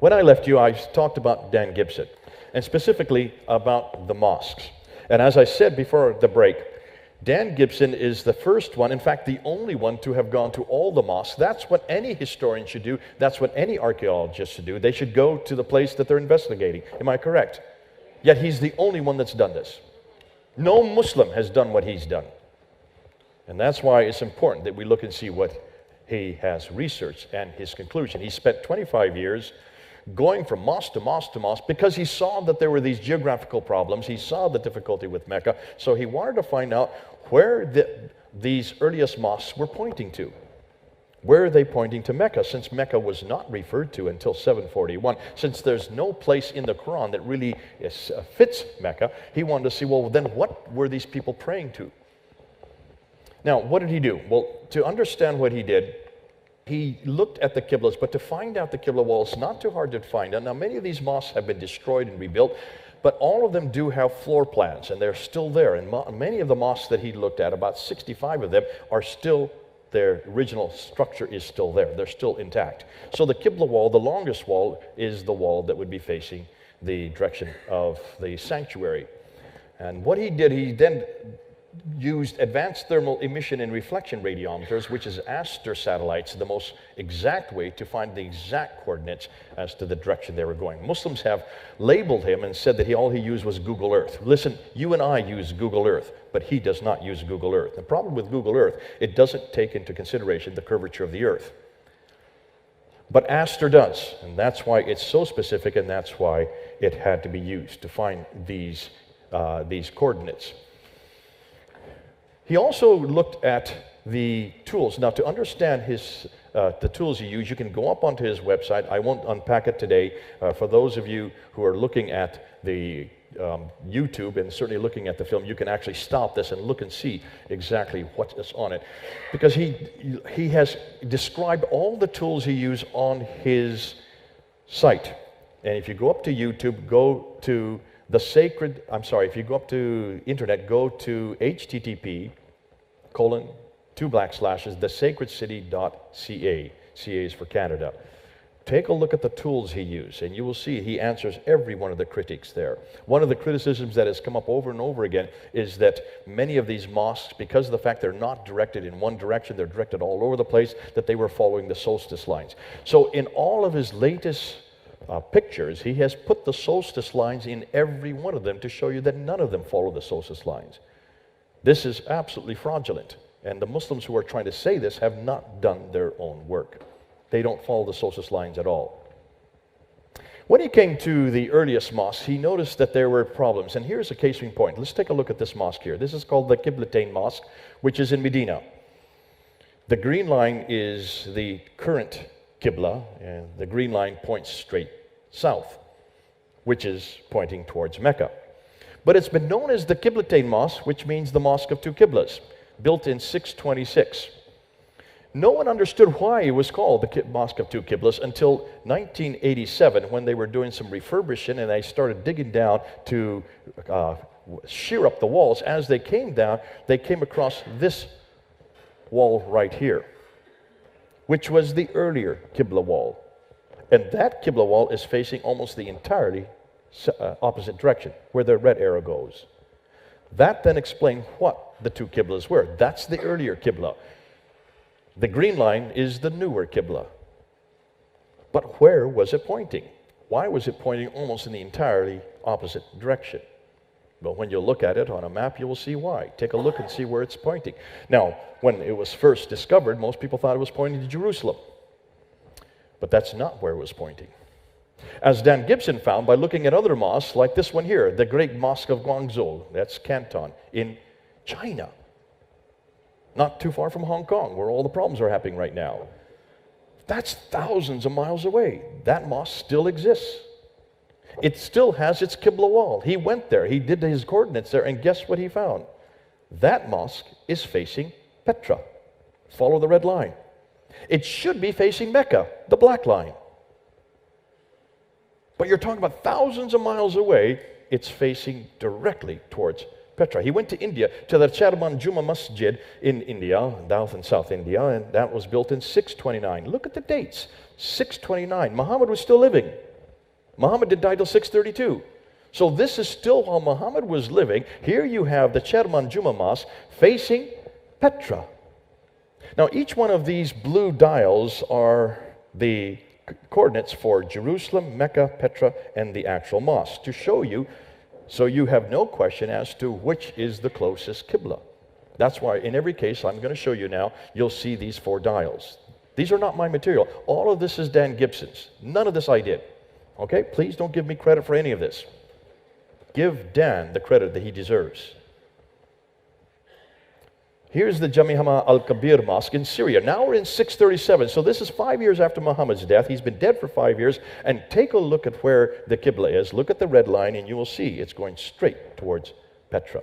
When I left you, I talked about Dan Gibson, and specifically about the mosques. And as I said before the break, Dan Gibson is the first one, in fact, the only one to have gone to all the mosques. That's what any historian should do. That's what any archaeologist should do. They should go to the place that they're investigating. Am I correct? Yet he's the only one that's done this. No Muslim has done what he's done. And that's why it's important that we look and see what he has researched and his conclusion. He spent 25 years going from mosque to mosque to mosque because he saw that there were these geographical problems. He saw the difficulty with Mecca. So he wanted to find out where these earliest mosques were pointing to. Where are they pointing to Mecca? Since Mecca was not referred to until 741, since there's no place in the Quran that really fits Mecca, he wanted to see, well, then what were these people praying to? Now, what did he do? Well, to understand what he did, he looked at the Qiblas, but to find out the Qibla wall is not too hard to find out. Now, many of these mosques have been destroyed and rebuilt, but all of them do have floor plans, and they're still there. And many of the mosques that he looked at, about 65 of them, are still, their original structure is still there. They're still intact. So the Qibla wall, the longest wall, is the wall that would be facing the direction of the sanctuary. And what he did, he then used advanced thermal emission and reflection radiometers, which is aster satellites, the most exact way to find the exact coordinates as to the direction they were going. Muslims have labeled him and said that all he used was Google Earth. Listen, you and I use Google Earth, but he does not use Google Earth. The problem with Google Earth, it doesn't take into consideration the curvature of the Earth. But aster does, and that's why it's so specific, and that's why it had to be used to find these coordinates. He also looked at the tools. Now, to understand the tools he used, you can go up onto his website. I won't unpack it today. For those of you who are looking at the YouTube and certainly looking at the film, you can actually stop this and look and see exactly what is on it. Because he has described all the tools he used on his site. And if you go up to YouTube, go to if you go up to internet, go to http://thesacredcity.ca. CA is for Canada. Take a look at the tools he used, and you will see he answers every one of the critiques there. One of the criticisms that has come up over and over again is that many of these mosques, because of the fact they're not directed in one direction, they're directed all over the place, that they were following the solstice lines. So in all of his latest pictures, he has put the solstice lines in every one of them to show you that none of them follow the solstice lines. This is absolutely fraudulent, and the Muslims who are trying to say this have not done their own work. They don't follow the solstice lines at all. When he came to the earliest mosques, he noticed that there were problems, and here's a case in point. Let's take a look at this mosque here. This is called the Qiblatain Mosque, which is in Medina. The green line is the current Qibla, and the green line points straight south, which is pointing towards Mecca. But it's been known as the Qiblatain Mosque, which means the Mosque of Two Qiblas, built in 626. No one understood why it was called the Mosque of Two Qiblas until 1987, when they were doing some refurbishing and they started digging down to shear up the walls. As they came down, they came across this wall right here, which was the earlier Qibla wall. And that Qibla wall is facing almost the entirely opposite direction, where the red arrow goes. That then explained what the two Qiblas were. That's the earlier Qibla. The green line is the newer Qibla. But where was it pointing? Why was it pointing almost in the entirely opposite direction? Well, when you look at it on a map, you will see why. Take a look and see where it's pointing. Now, when it was first discovered, most people thought it was pointing to Jerusalem. But that's not where it was pointing. As Dan Gibson found by looking at other mosques, like this one here, the Great Mosque of Guangzhou, that's Canton, in China. Not too far from Hong Kong, where all the problems are happening right now. That's thousands of miles away. That mosque still exists. It still has its Qibla wall. He went there, he did his coordinates there, and guess what he found? That mosque is facing Petra. Follow the red line. It should be facing Mecca, the black line. But you're talking about thousands of miles away, it's facing directly towards Petra. He went to India, to the Charaman Juma Masjid in India, South and South India, and that was built in 629. Look at the dates, 629. Muhammad was still living. Muhammad didn't die till 632. So this is still while Muhammad was living. Here you have the Cherman Juma Mosque facing Petra. Now each one of these blue dials are the coordinates for Jerusalem, Mecca, Petra, and the actual mosque to show you, so you have no question as to which is the closest Qibla. That's why in every case I'm going to show you now, you'll see these 4 dials. These are not my material. All of this is Dan Gibson's. None of this I did. Okay? Please don't give me credit for any of this. Give Dan the credit that he deserves. Here's the Jami' al-Kabir Mosque in Syria. Now we're in 637, so this is 5 years after Muhammad's death. He's been dead for 5 years, and take a look at where the Qibla is. Look at the red line, and you will see it's going straight towards Petra.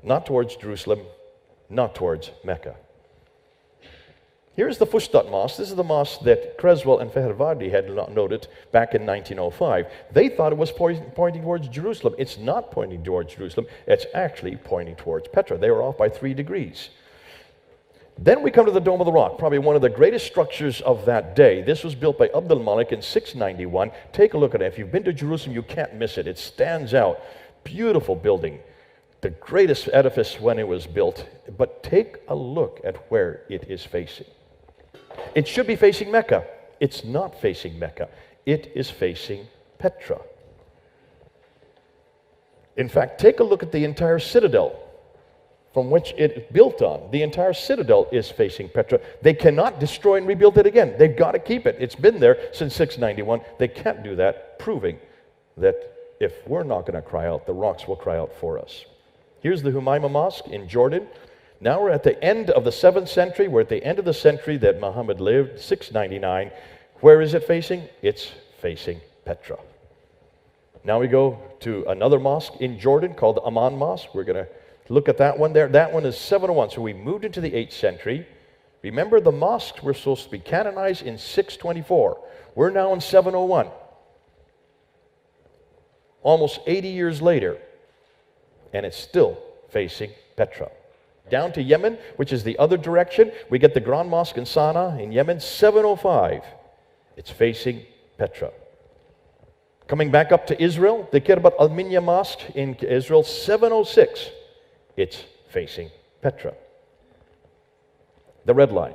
Not towards Jerusalem, not towards Mecca. Here's the Fustat Mosque. This is the mosque that Creswell and Fehérvárdi had noted back in 1905. They thought it was pointing towards Jerusalem. It's not pointing towards Jerusalem. It's actually pointing towards Petra. They were off by 3 degrees. Then we come to the Dome of the Rock, probably one of the greatest structures of that day. This was built by Abdul Malik in 691. Take a look at it. If you've been to Jerusalem, you can't miss it. It stands out. Beautiful building. The greatest edifice when it was built. But take a look at where it is facing. It should be facing Mecca. It's not facing Mecca. It is facing Petra. In fact, take a look at the entire citadel from which it is built on. The entire citadel is facing Petra. They cannot destroy and rebuild it again. They've got to keep it. It's been there since 691. They can't do that, proving that if we're not going to cry out, the rocks will cry out for us. Here's the Humayma Mosque in Jordan. Now we're at the end of the 7th century. We're at the end of the century that Muhammad lived, 699. Where is it facing? It's facing Petra. Now we go to another mosque in Jordan called the Amman Mosque. We're going to look at that one there. That one is 701. So we moved into the 8th century. Remember, the mosques were supposed to be canonized in 624. We're now in 701. Almost 80 years later, and it's still facing Petra. Down to Yemen, which is the other direction, we get the Grand Mosque in Sana'a in Yemen, 705. It's facing Petra. Coming back up to Israel, the Kirbat al-Minya Mosque in Israel, 706. It's facing Petra. The red line.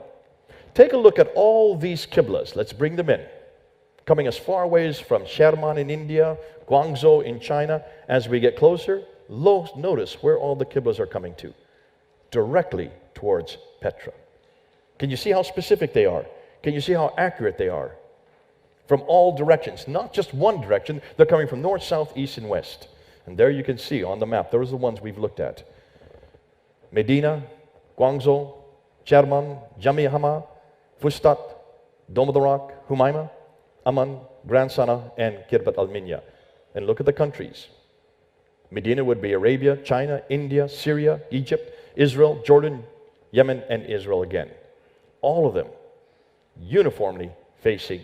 Take a look at all these Qiblas. Let's bring them in. Coming as far away as from Sherman in India, Guangzhou in China. As we get closer, notice where all the Qiblas are coming to. Directly towards Petra. Can you see how specific they are? Can you see how accurate they are? From all directions, not just one direction. They're coming from north, south, east, and west. And there you can see on the map, those are the ones we've looked at. Medina, Guangzhou, Cherman, Jami' Hama, Fustat, Dome of the Rock, Humayma, Amman, Grand Sana'a, and Kirbat al-Minya. And look at the countries. Medina would be Arabia, China, India, Syria, Egypt, Israel, Jordan, Yemen, and Israel again. All of them uniformly facing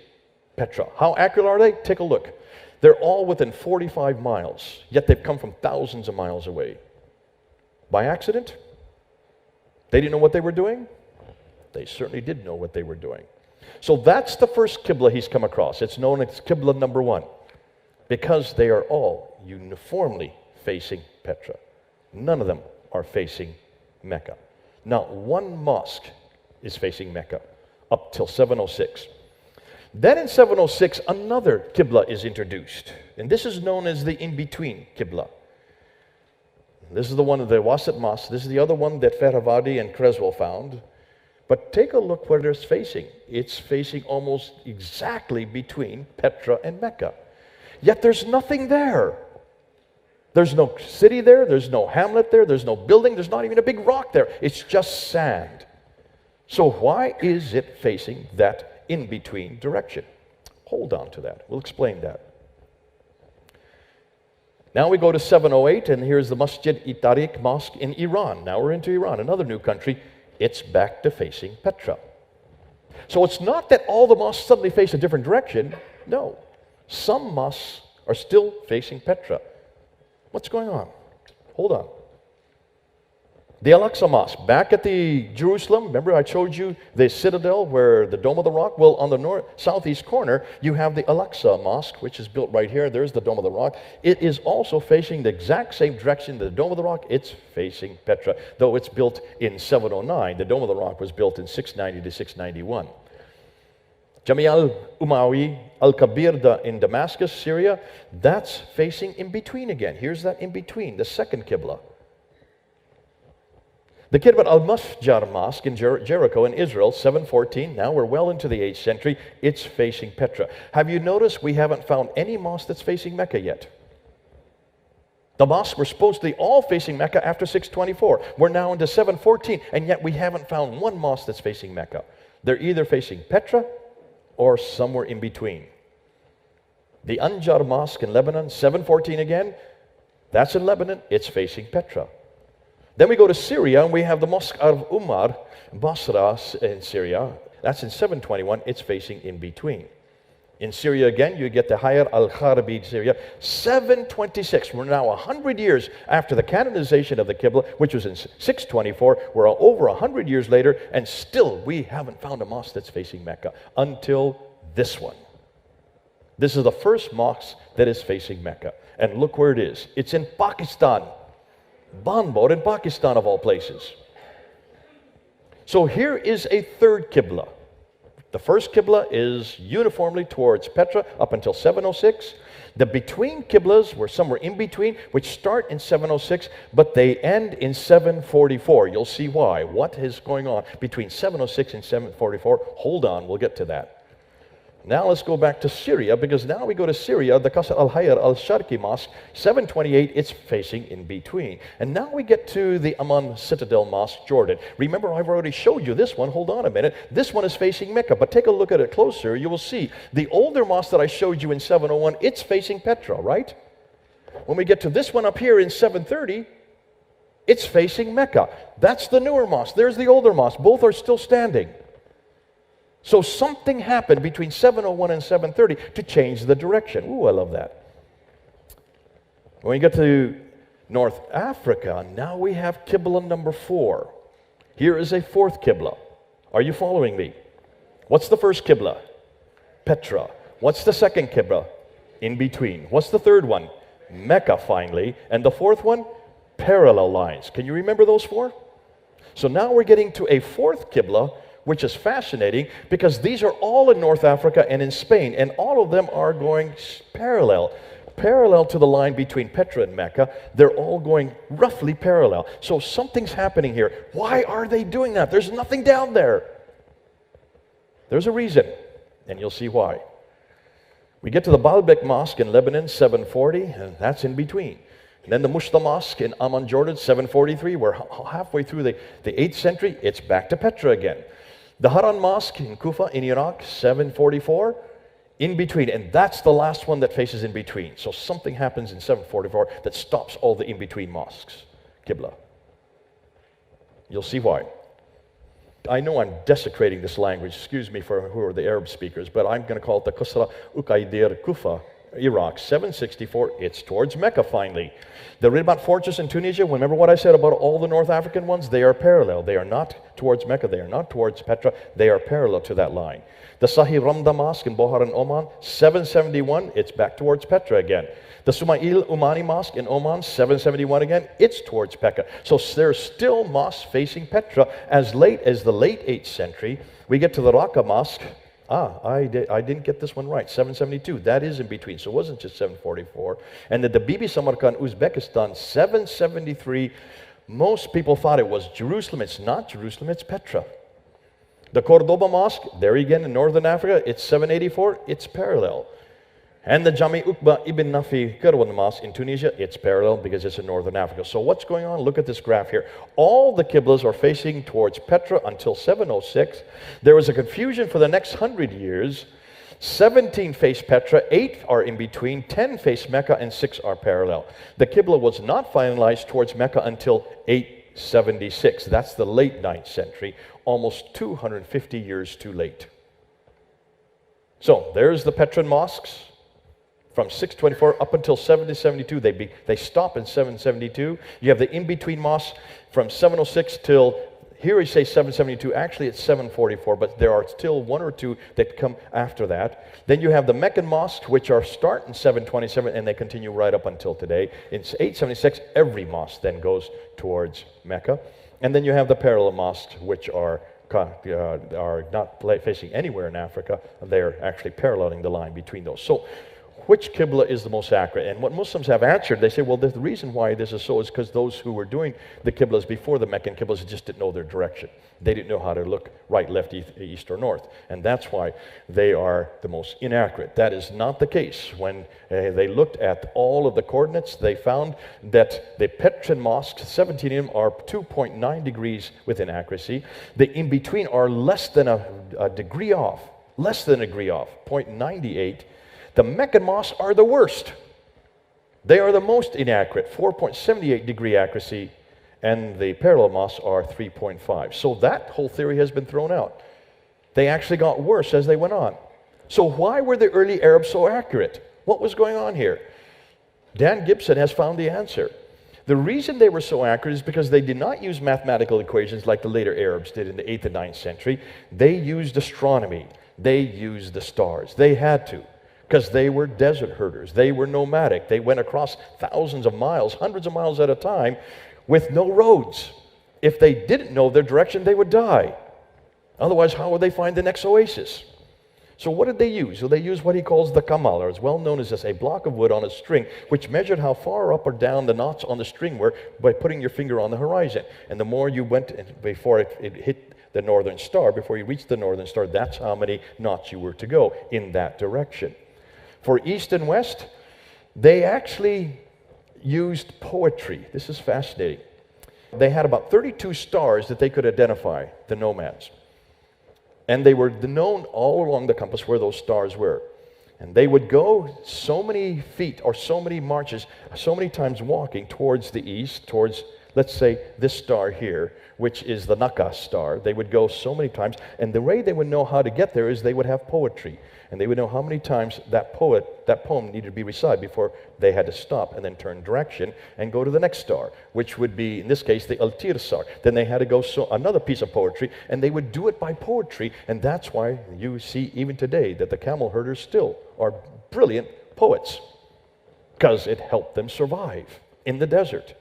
Petra. How accurate are they? Take a look. They're all within 45 miles, yet they've come from thousands of miles away. By accident? They didn't know what they were doing? They certainly did know what they were doing. So that's the first Qibla he's come across. It's known as Qibla number 1, because they are all uniformly facing Petra. None of them are facing Mecca. Not one mosque is facing Mecca up till 706. Then in 706, another Qibla is introduced. And this is known as the in-between Qibla. This is the one of the Wasit Mosque. This is the other one that Fehérvárdi and Creswell found. But take a look where it's facing. It's facing almost exactly between Petra and Mecca. Yet there's nothing there. There's no city there, there's no hamlet there, there's no building, there's not even a big rock there. It's just sand. So why is it facing that in-between direction? Hold on to that. We'll explain that. Now we go to 708, and here's the Masjid-i-Tariq Mosque in Iran. Now we're into Iran, another new country. It's back to facing Petra. So it's not that all the mosques suddenly face a different direction. No. Some mosques are still facing Petra. What's going on? Hold on. The Al-Aqsa Mosque, back at the Jerusalem, remember I showed you the citadel where the Dome of the Rock? Well, on the southeast corner, you have the Al-Aqsa Mosque, which is built right here. There's the Dome of the Rock. It is also facing the exact same direction, the Dome of the Rock. It's facing Petra, though it's built in 709. The Dome of the Rock was built in 690 to 691. Jami al-Umawi al-Kabir in Damascus, Syria, that's facing in between again. Here's that in between, the second Qibla. The Qiblat al-Masjar Mosque in Jericho in Israel, 714. Now we're well into the 8th century. It's facing Petra. Have you noticed we haven't found any mosque that's facing Mecca yet? The mosques were supposed to be all facing Mecca after 624. We're now into 714, and yet we haven't found one mosque that's facing Mecca. They're either facing Petra or somewhere in between. The Anjar Mosque in Lebanon, 714 again. That's in Lebanon. It's facing Petra. Then we go to Syria, and we have the Mosque of Umar, Basra in Syria. That's in 721. It's facing in between. In Syria again, you get the Hayr al-Kharabi, Syria, 726. We're now 100 years after the canonization of the Qibla, which was in 624. We're over 100 years later, and still we haven't found a mosque that's facing Mecca until this one. This is the first mosque that is facing Mecca. And look where it is. It's in Pakistan. Banbor in Pakistan, of all places. So here is a third Qibla. The first Qibla is uniformly towards Petra up until 706. The between Qiblas were somewhere in between, which start in 706, but they end in 744. You'll see why. What is going on between 706 and 744? Hold on, we'll get to that. Now let's go back to Syria, because now we go to Syria, the Qasr al-Hayr al-Sharqi Mosque, 728, it's facing in between. And now we get to the Amman Citadel Mosque, Jordan. Remember, I've already showed you this one. Hold on a minute. This one is facing Mecca, but take a look at it closer. You will see the older mosque that I showed you in 701, it's facing Petra, right? When we get to this one up here in 730, it's facing Mecca. That's the newer mosque. There's the older mosque. Both are still standing. So something happened between 701 and 730 to change the direction. Ooh, I love that. When we get to North Africa, now we have Qibla number 4. Here is a fourth Qibla. Are you following me? What's the first Qibla? Petra. What's the second Qibla? In between. What's the third one? Mecca, finally. And the fourth one? Parallel lines. Can you remember those four? So now we're getting to a fourth Qibla, which is fascinating because these are all in North Africa and in Spain, and all of them are going parallel to the line between Petra and Mecca. They're all going roughly parallel. So something's happening here. Why are they doing that? There's nothing down there. There's a reason, and you'll see why. We get to the Baalbek Mosque in Lebanon, 740, and that's in between. And then the Mushta Mosque in Amman, Jordan, 743. We're halfway through the 8th century. It's back to Petra again. The Haran Mosque in Kufa in Iraq, 744, in between. And that's the last one that faces in between. So something happens in 744 that stops all the in-between mosques. Qibla. You'll see why. I know I'm desecrating this language. Excuse me for who are the Arab speakers, but I'm going to call it the Qasra Uqaydir Kufa, Iraq, 764. It's towards Mecca finally. The Ribat Fortress in Tunisia, remember what I said about all the North African ones? They are parallel. They are not towards Mecca. They are not towards Petra. They are parallel to that line. The Sahih Ramda Mosque in Bohar in Oman, 771. It's back towards Petra again. The Sumail Umani Mosque in Oman, 771 again. It's towards Petra. So there's still mosques facing Petra as late as the late 8th century. We get to the Raqqa Mosque. I didn't get this one right. 772. That is in between. So it wasn't just 744. And the Bibi Samarkand, Uzbekistan, 773. Most people thought it was Jerusalem. It's not Jerusalem. It's Petra. The Cordoba Mosque, there again in northern Africa, it's 784. It's parallel. And the Jami Uqba Ibn Nafi Kirwan Mosque in Tunisia, it's parallel because it's in northern Africa. So what's going on? Look at this graph here. All the Qiblas are facing towards Petra until 706. There was a confusion for the next 100 years. 17 face Petra, 8 are in between, 10 face Mecca, and 6 are parallel. The Qibla was not finalized towards Mecca until 876. That's the late 9th century, almost 250 years too late. So there's the Petran mosques. From 624 up until 772, they stop in 772. You have the in-between mosques from 706 till, here we say 772, actually it's 744, but there are still one or two that come after that. Then you have the Meccan mosques, which are start in 727, and they continue right up until today. In 876, every mosque then goes towards Mecca. And then you have the parallel mosques, which are not facing anywhere in Africa. They're actually paralleling the line between those. So, which Qibla is the most accurate? And what Muslims have answered, they say, well, the reason why this is so is because those who were doing the Qiblas before the Meccan Qiblas just didn't know their direction. They didn't know how to look right, left, east, or north. And that's why they are the most inaccurate. That is not the case. When they looked at all of the coordinates, they found that the Petra mosques, 17 of them, are 2.9 degrees within accuracy. The in-between are less than a degree off, 0.98. The Meccan mosques are the worst. They are the most inaccurate, 4.78 degree accuracy, and the parallel mosques are 3.5. So that whole theory has been thrown out. They actually got worse as they went on. So why were the early Arabs so accurate? What was going on here? Dan Gibson has found the answer. The reason they were so accurate is because they did not use mathematical equations like the later Arabs did in the 8th and 9th century. They used astronomy. They used the stars. They had to, because they were desert herders. They were nomadic. They went across thousands of miles, hundreds of miles at a time, with no roads. If they didn't know their direction, they would die. Otherwise, how would they find the next oasis? So what did they use? Well, they used what he calls the kamal, or as well known as a block of wood on a string, which measured how far up or down the knots on the string were by putting your finger on the horizon. And the more you went before it hit the northern star, before you reached the northern star, that's how many knots you were to go in that direction. For east and west, they actually used poetry. This is fascinating. They had about 32 stars that they could identify, the nomads. And they were known all along the compass where those stars were. And they would go so many feet or so many marches, so many times walking towards the east, towards, let's say, this star here, which is the Naka star. They would go so many times. And the way they would know how to get there is they would have poetry. And they would know how many times that poem needed to be recited before they had to stop and then turn direction and go to the next star, which would be, in this case, the Altir star. Then they had to go another piece of poetry, and they would do it by poetry. And that's why you see even today that the camel herders still are brilliant poets, because it helped them survive in the desert.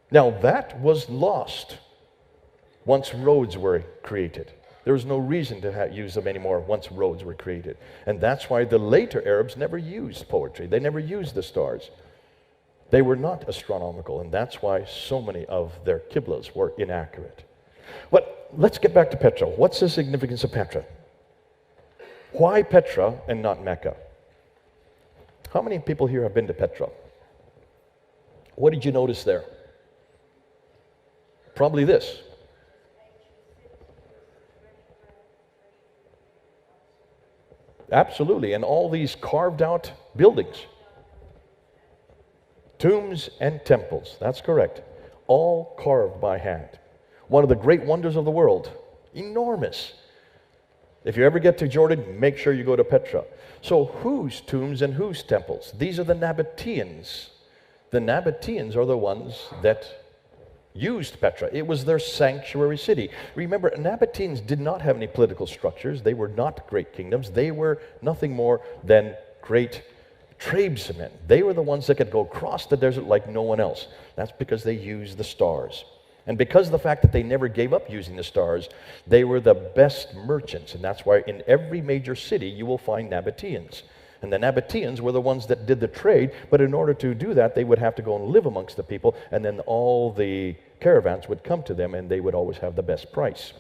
Now, that was lost once roads were created. There was no reason to use them anymore once roads were created. And that's why the later Arabs never used poetry. They never used the stars. They were not astronomical, and that's why so many of their qiblas were inaccurate. But let's get back to Petra. What's the significance of Petra? Why Petra and not Mecca? How many people here have been to Petra? What did you notice there? Probably this. Absolutely, and all these carved out buildings. Tombs and temples, that's correct. All carved by hand. One of the great wonders of the world. Enormous. If you ever get to Jordan, make sure you go to Petra. So whose tombs and whose temples? These are the Nabateans. The Nabateans are the ones that used Petra. It was their sanctuary city. Remember, Nabateans did not have any political structures. They were not great kingdoms. They were nothing more than great tradesmen. They were the ones that could go across the desert like no one else. That's because they used the stars. And because of the fact that they never gave up using the stars, they were the best merchants. And that's why in every major city you will find Nabateans. And the Nabateans were the ones that did the trade, but in order to do that, they would have to go and live amongst the people, and then all the caravans would come to them, and they would always have the best price.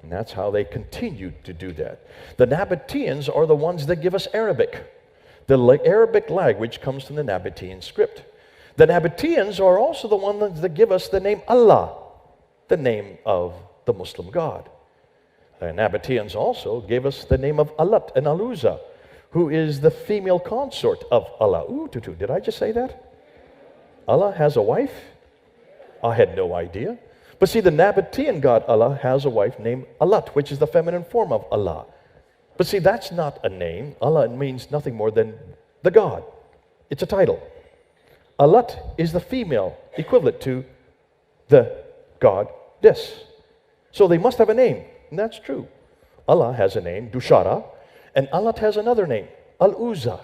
And that's how they continued to do that. The Nabateans are the ones that give us Arabic. The Arabic language comes from the Nabatean script. The Nabateans are also the ones that give us the name Allah, the name of the Muslim God. The Nabateans also gave us the name of Alat and Aluza, who is the female consort of Allah. Ooh, tutu, did I just say that? Allah has a wife? I had no idea. But see, the Nabatean god Allah has a wife named Alat, which is the feminine form of Allah. But see, that's not a name. Allah means nothing more than the God. It's a title. Allat is the female equivalent to the goddess. So they must have a name, and that's true. Allah has a name, Dushara, and Allat has another name, Al-Uzza.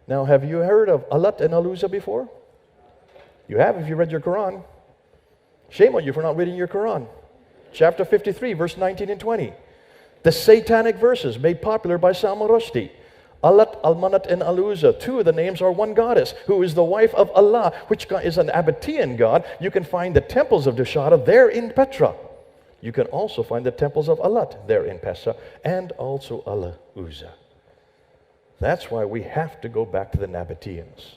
Now, have you heard of Allat and Al-Uzza before? You have if you read your Quran. Shame on you for not reading your Quran. Chapter 53, verse 19 and 20. The satanic verses made popular by Salman Rushdie. Allat, Al-Manat, and Al-Uzza. Two of the names are one goddess, who is the wife of Allah, which is an Abbatean god. You can find the temples of Dushara there in Petra. You can also find the temples of Allat there in Petra, and also Al-Uzza. That's why we have to go back to the Nabateans.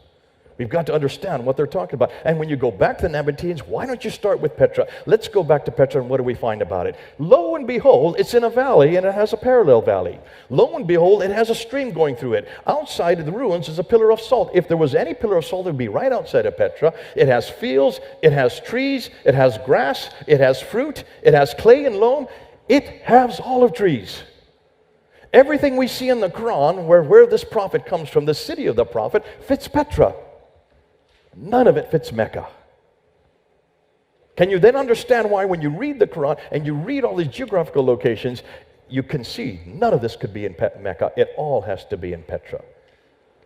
We've got to understand what they're talking about. And when you go back to the Nabateans, why don't you start with Petra? Let's go back to Petra, and what do we find about it? Lo and behold, it's in a valley, and it has a parallel valley. Lo and behold, it has a stream going through it. Outside of the ruins is a pillar of salt. If there was any pillar of salt, it would be right outside of Petra. It has fields, it has trees, it has grass, it has fruit, it has clay and loam. It has olive trees. Everything we see in the Quran, where this prophet comes from, the city of the prophet, fits Petra. None of it fits Mecca. Can you then understand why when you read the Quran and you read all these geographical locations, you can see none of this could be in Mecca. It all has to be in Petra.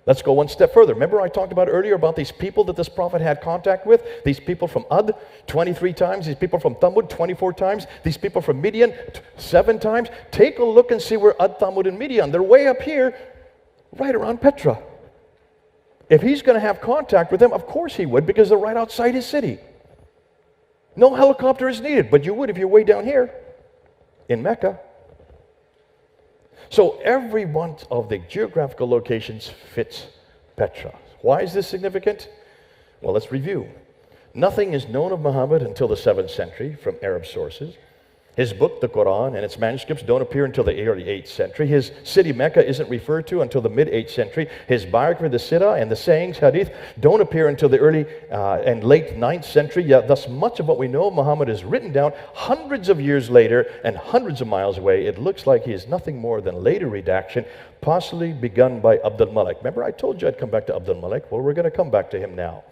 Let's go one step further. Remember I talked about earlier about these people that this prophet had contact with? These people from Ad, 23 times. These people from Thamud, 24 times. These people from Midian, 7 times. Take a look and see where Ad, Thamud, and Midian. They're way up here, right around Petra. If he's going to have contact with them, of course he would, because they're right outside his city. No helicopter is needed, but you would if you're way down here in Mecca. So every one of the geographical locations fits Petra. Why is this significant? Well, let's review. Nothing is known of Muhammad until the 7th century from Arab sources. His book, the Quran, and its manuscripts don't appear until the early 8th century. His city, Mecca, isn't referred to until the mid-8th century. His biography, the Sirah, and the sayings, Hadith, don't appear until the early and late 9th century. Yet, thus much of what we know of Muhammad is written down hundreds of years later and hundreds of miles away. It looks like he is nothing more than later redaction, possibly begun by Abdul Malik. Remember, I told you I'd come back to Abdul Malik. Well, we're going to come back to him now.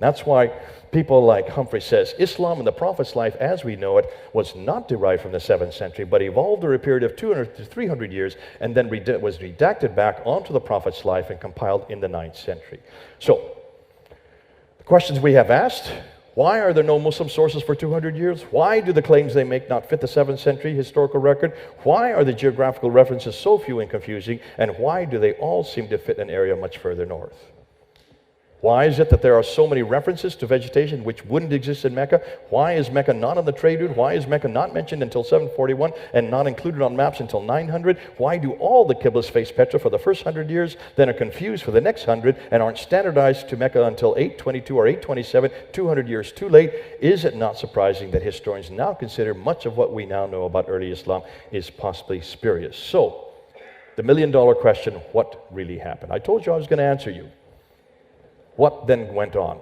That's why people like Humphrey says, Islam and the Prophet's life as we know it was not derived from the 7th century, but evolved over a period of 200 to 300 years and then was redacted back onto the Prophet's life and compiled in the 9th century. So, the questions we have asked, why are there no Muslim sources for 200 years? Why do the claims they make not fit the 7th century historical record? Why are the geographical references so few and confusing? And why do they all seem to fit an area much further north? Why is it that there are so many references to vegetation which wouldn't exist in Mecca? Why is Mecca not on the trade route? Why is Mecca not mentioned until 741 and not included on maps until 900? Why do all the Qiblas face Petra for the first 100 years, then are confused for the next 100 and aren't standardized to Mecca until 822 or 827, 200 years too late? Is it not surprising that historians now consider much of what we now know about early Islam is possibly spurious? So, the million-dollar question, what really happened? I told you I was going to answer you. What then went on?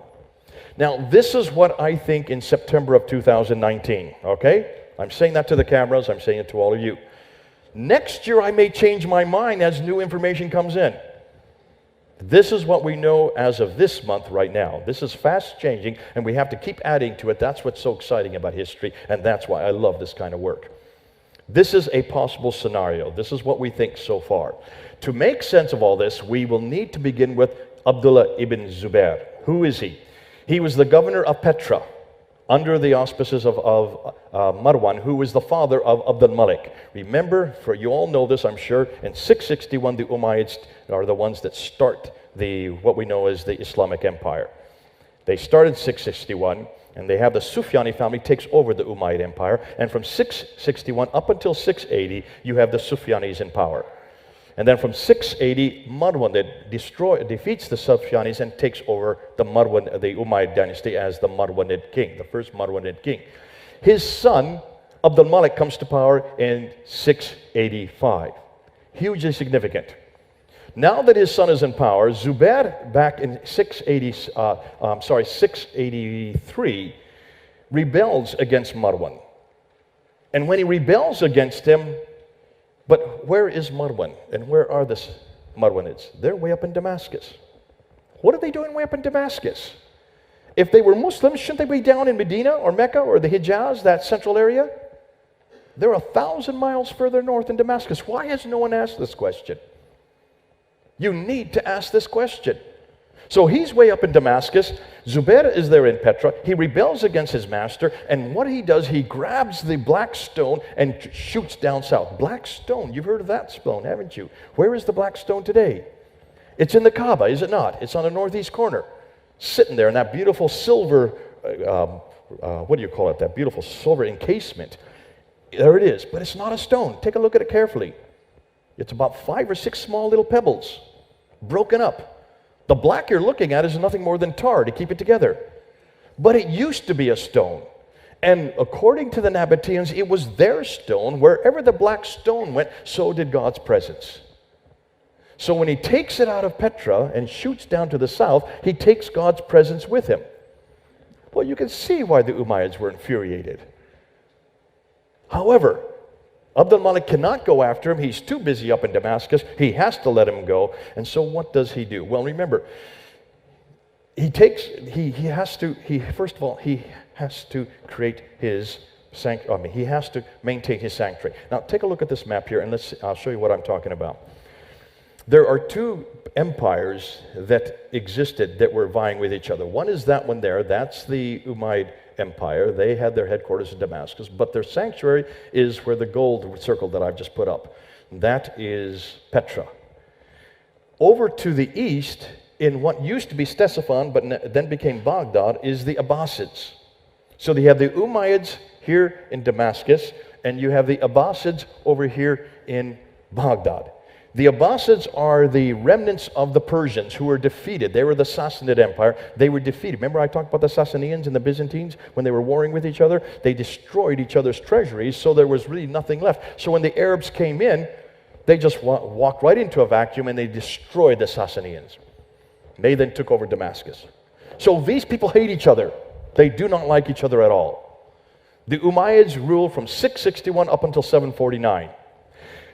Now, this is what I think in September of 2019, okay? I'm saying that to the cameras, I'm saying it to all of you. Next year, I may change my mind as new information comes in. This is what we know as of this month right now. This is fast changing, and we have to keep adding to it. That's what's so exciting about history, and that's why I love this kind of work. This is a possible scenario. This is what we think so far. To make sense of all this, we will need to begin with Abdullah ibn Zubair. Who is he? He was the governor of Petra under the auspices of Marwan, who was the father of Abdul Malik. Remember, for you all know this, I'm sure, in 661, the Umayyads are the ones that start what we know as the Islamic Empire. They started 661, and they have the Sufyani family takes over the Umayyad Empire, and from 661 up until 680, you have the Sufyanis in power. And then from 680, Marwan defeats the Sufyanis and takes over the Umayyad dynasty as the Marwanid king, the first Marwanid king. His son, Abdul Malik, comes to power in 685. Hugely significant. Now that his son is in power, Zubair, back in 683, rebels against Marwan. And when he rebels against him, But where is Marwan? And where are the Marwanids? They're way up in Damascus. What are they doing way up in Damascus? If they were Muslims, shouldn't they be down in Medina or Mecca or the Hijaz, that central area? They're 1,000 miles further north in Damascus. Why has no one asked this question? You need to ask this question. So he's way up in Damascus. Zubair is there in Petra. He rebels against his master, and what he does, he grabs the black stone and shoots down south. Black stone, you've heard of that stone, haven't you? Where is the black stone today? It's in the Kaaba, is it not? It's on the northeast corner, sitting there in that beautiful silver, what do you call it, that beautiful silver encasement. There it is, but it's not a stone. Take a look at it carefully. It's about 5 or 6 small little pebbles, broken up. The black you're looking at is nothing more than tar to keep it together. But it used to be a stone. And according to the Nabateans, it was their stone. Wherever the black stone went, so did God's presence. So when he takes it out of Petra and shoots down to the south, he takes God's presence with him. Well, you can see why the Umayyads were infuriated. However, Abdul Malik cannot go after him. He's too busy up in Damascus. He has to let him go. And so what does he do? Well, remember, first of all, he has to create his sanctuary. He has to maintain his sanctuary. Now, take a look at this map here, and I'll show you what I'm talking about. There are 2 empires that existed that were vying with each other. One is that one there. That's the Umayyad Empire. They had their headquarters in Damascus, but their sanctuary is where the gold circle that I've just put up. That is Petra. Over to the east, in what used to be Ctesiphon, but then became Baghdad, is the Abbasids. So you have the Umayyads here in Damascus, and you have the Abbasids over here in Baghdad. The Abbasids are the remnants of the Persians who were defeated. They were the Sassanid Empire. They were defeated. Remember I talked about the Sassanians and the Byzantines when they were warring with each other? They destroyed each other's treasuries, so there was really nothing left. So when the Arabs came in, they just walked right into a vacuum and they destroyed the Sassanians. They then took over Damascus. So these people hate each other. They do not like each other at all. The Umayyads ruled from 661 up until 749.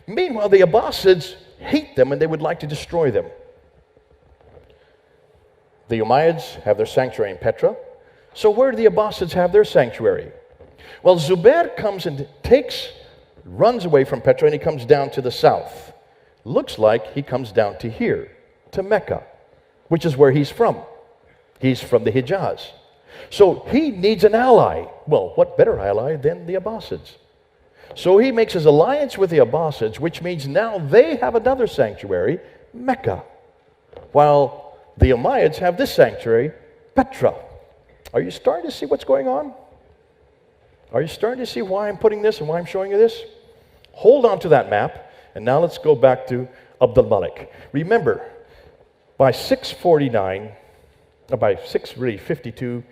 Meanwhile, the Abbasids hate them and they would like to destroy them. The Umayyads have their sanctuary in Petra. So where do the Abbasids have their sanctuary? Well, Zubair comes and runs away from Petra, and he comes down to the south. Looks like he comes down to here, to Mecca, which is where he's from. He's from the Hijaz. So he needs an ally. Well, what better ally than the Abbasids? So he makes his alliance with the Abbasids, which means now they have another sanctuary, Mecca, while the Umayyads have this sanctuary, Petra. Are you starting to see what's going on? Are you starting to see why I'm putting this and why I'm showing you this? Hold on to that map, and now let's go back to Abdul Malik. Remember, by 652,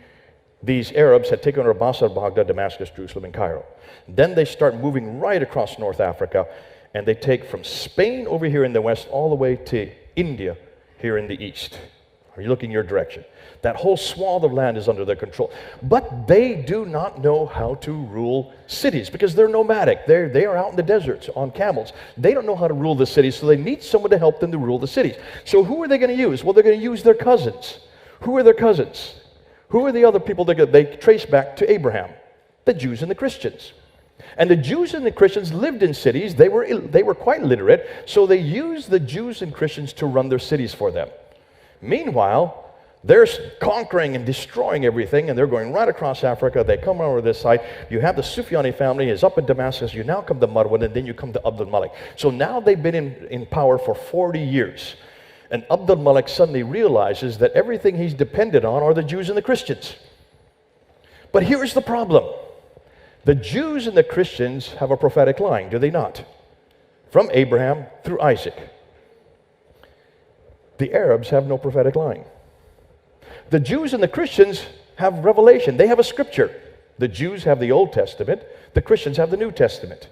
these Arabs had taken over Basra, Baghdad, Damascus, Jerusalem, and Cairo. Then they start moving right across North Africa, and they take from Spain over here in the west all the way to India here in the east. Are you looking your direction? That whole swath of land is under their control. But they do not know how to rule cities because they're nomadic. They are out in the deserts on camels. They don't know how to rule the cities, so they need someone to help them to rule the cities. So who are they going to use? Well, they're going to use their cousins. Who are their cousins? Who are the other people that they trace back to Abraham? The Jews and the Christians. And the Jews and the Christians lived in cities. They were quite literate, so they used the Jews and Christians to run their cities for them. Meanwhile, they're conquering and destroying everything, and they're going right across Africa. They come over this side. You have the Sufyani family is up in Damascus. You now come to Marwan, and then you come to Abdul Malik. So now they've been in power for 40 years. And Abdul Malik suddenly realizes that everything he's depended on are the Jews and the Christians. But here's the problem. The Jews and the Christians have a prophetic line, do they not? From Abraham through Isaac. The Arabs have no prophetic line. The Jews and the Christians have revelation. They have a scripture. The Jews have the Old Testament. The Christians have the New Testament.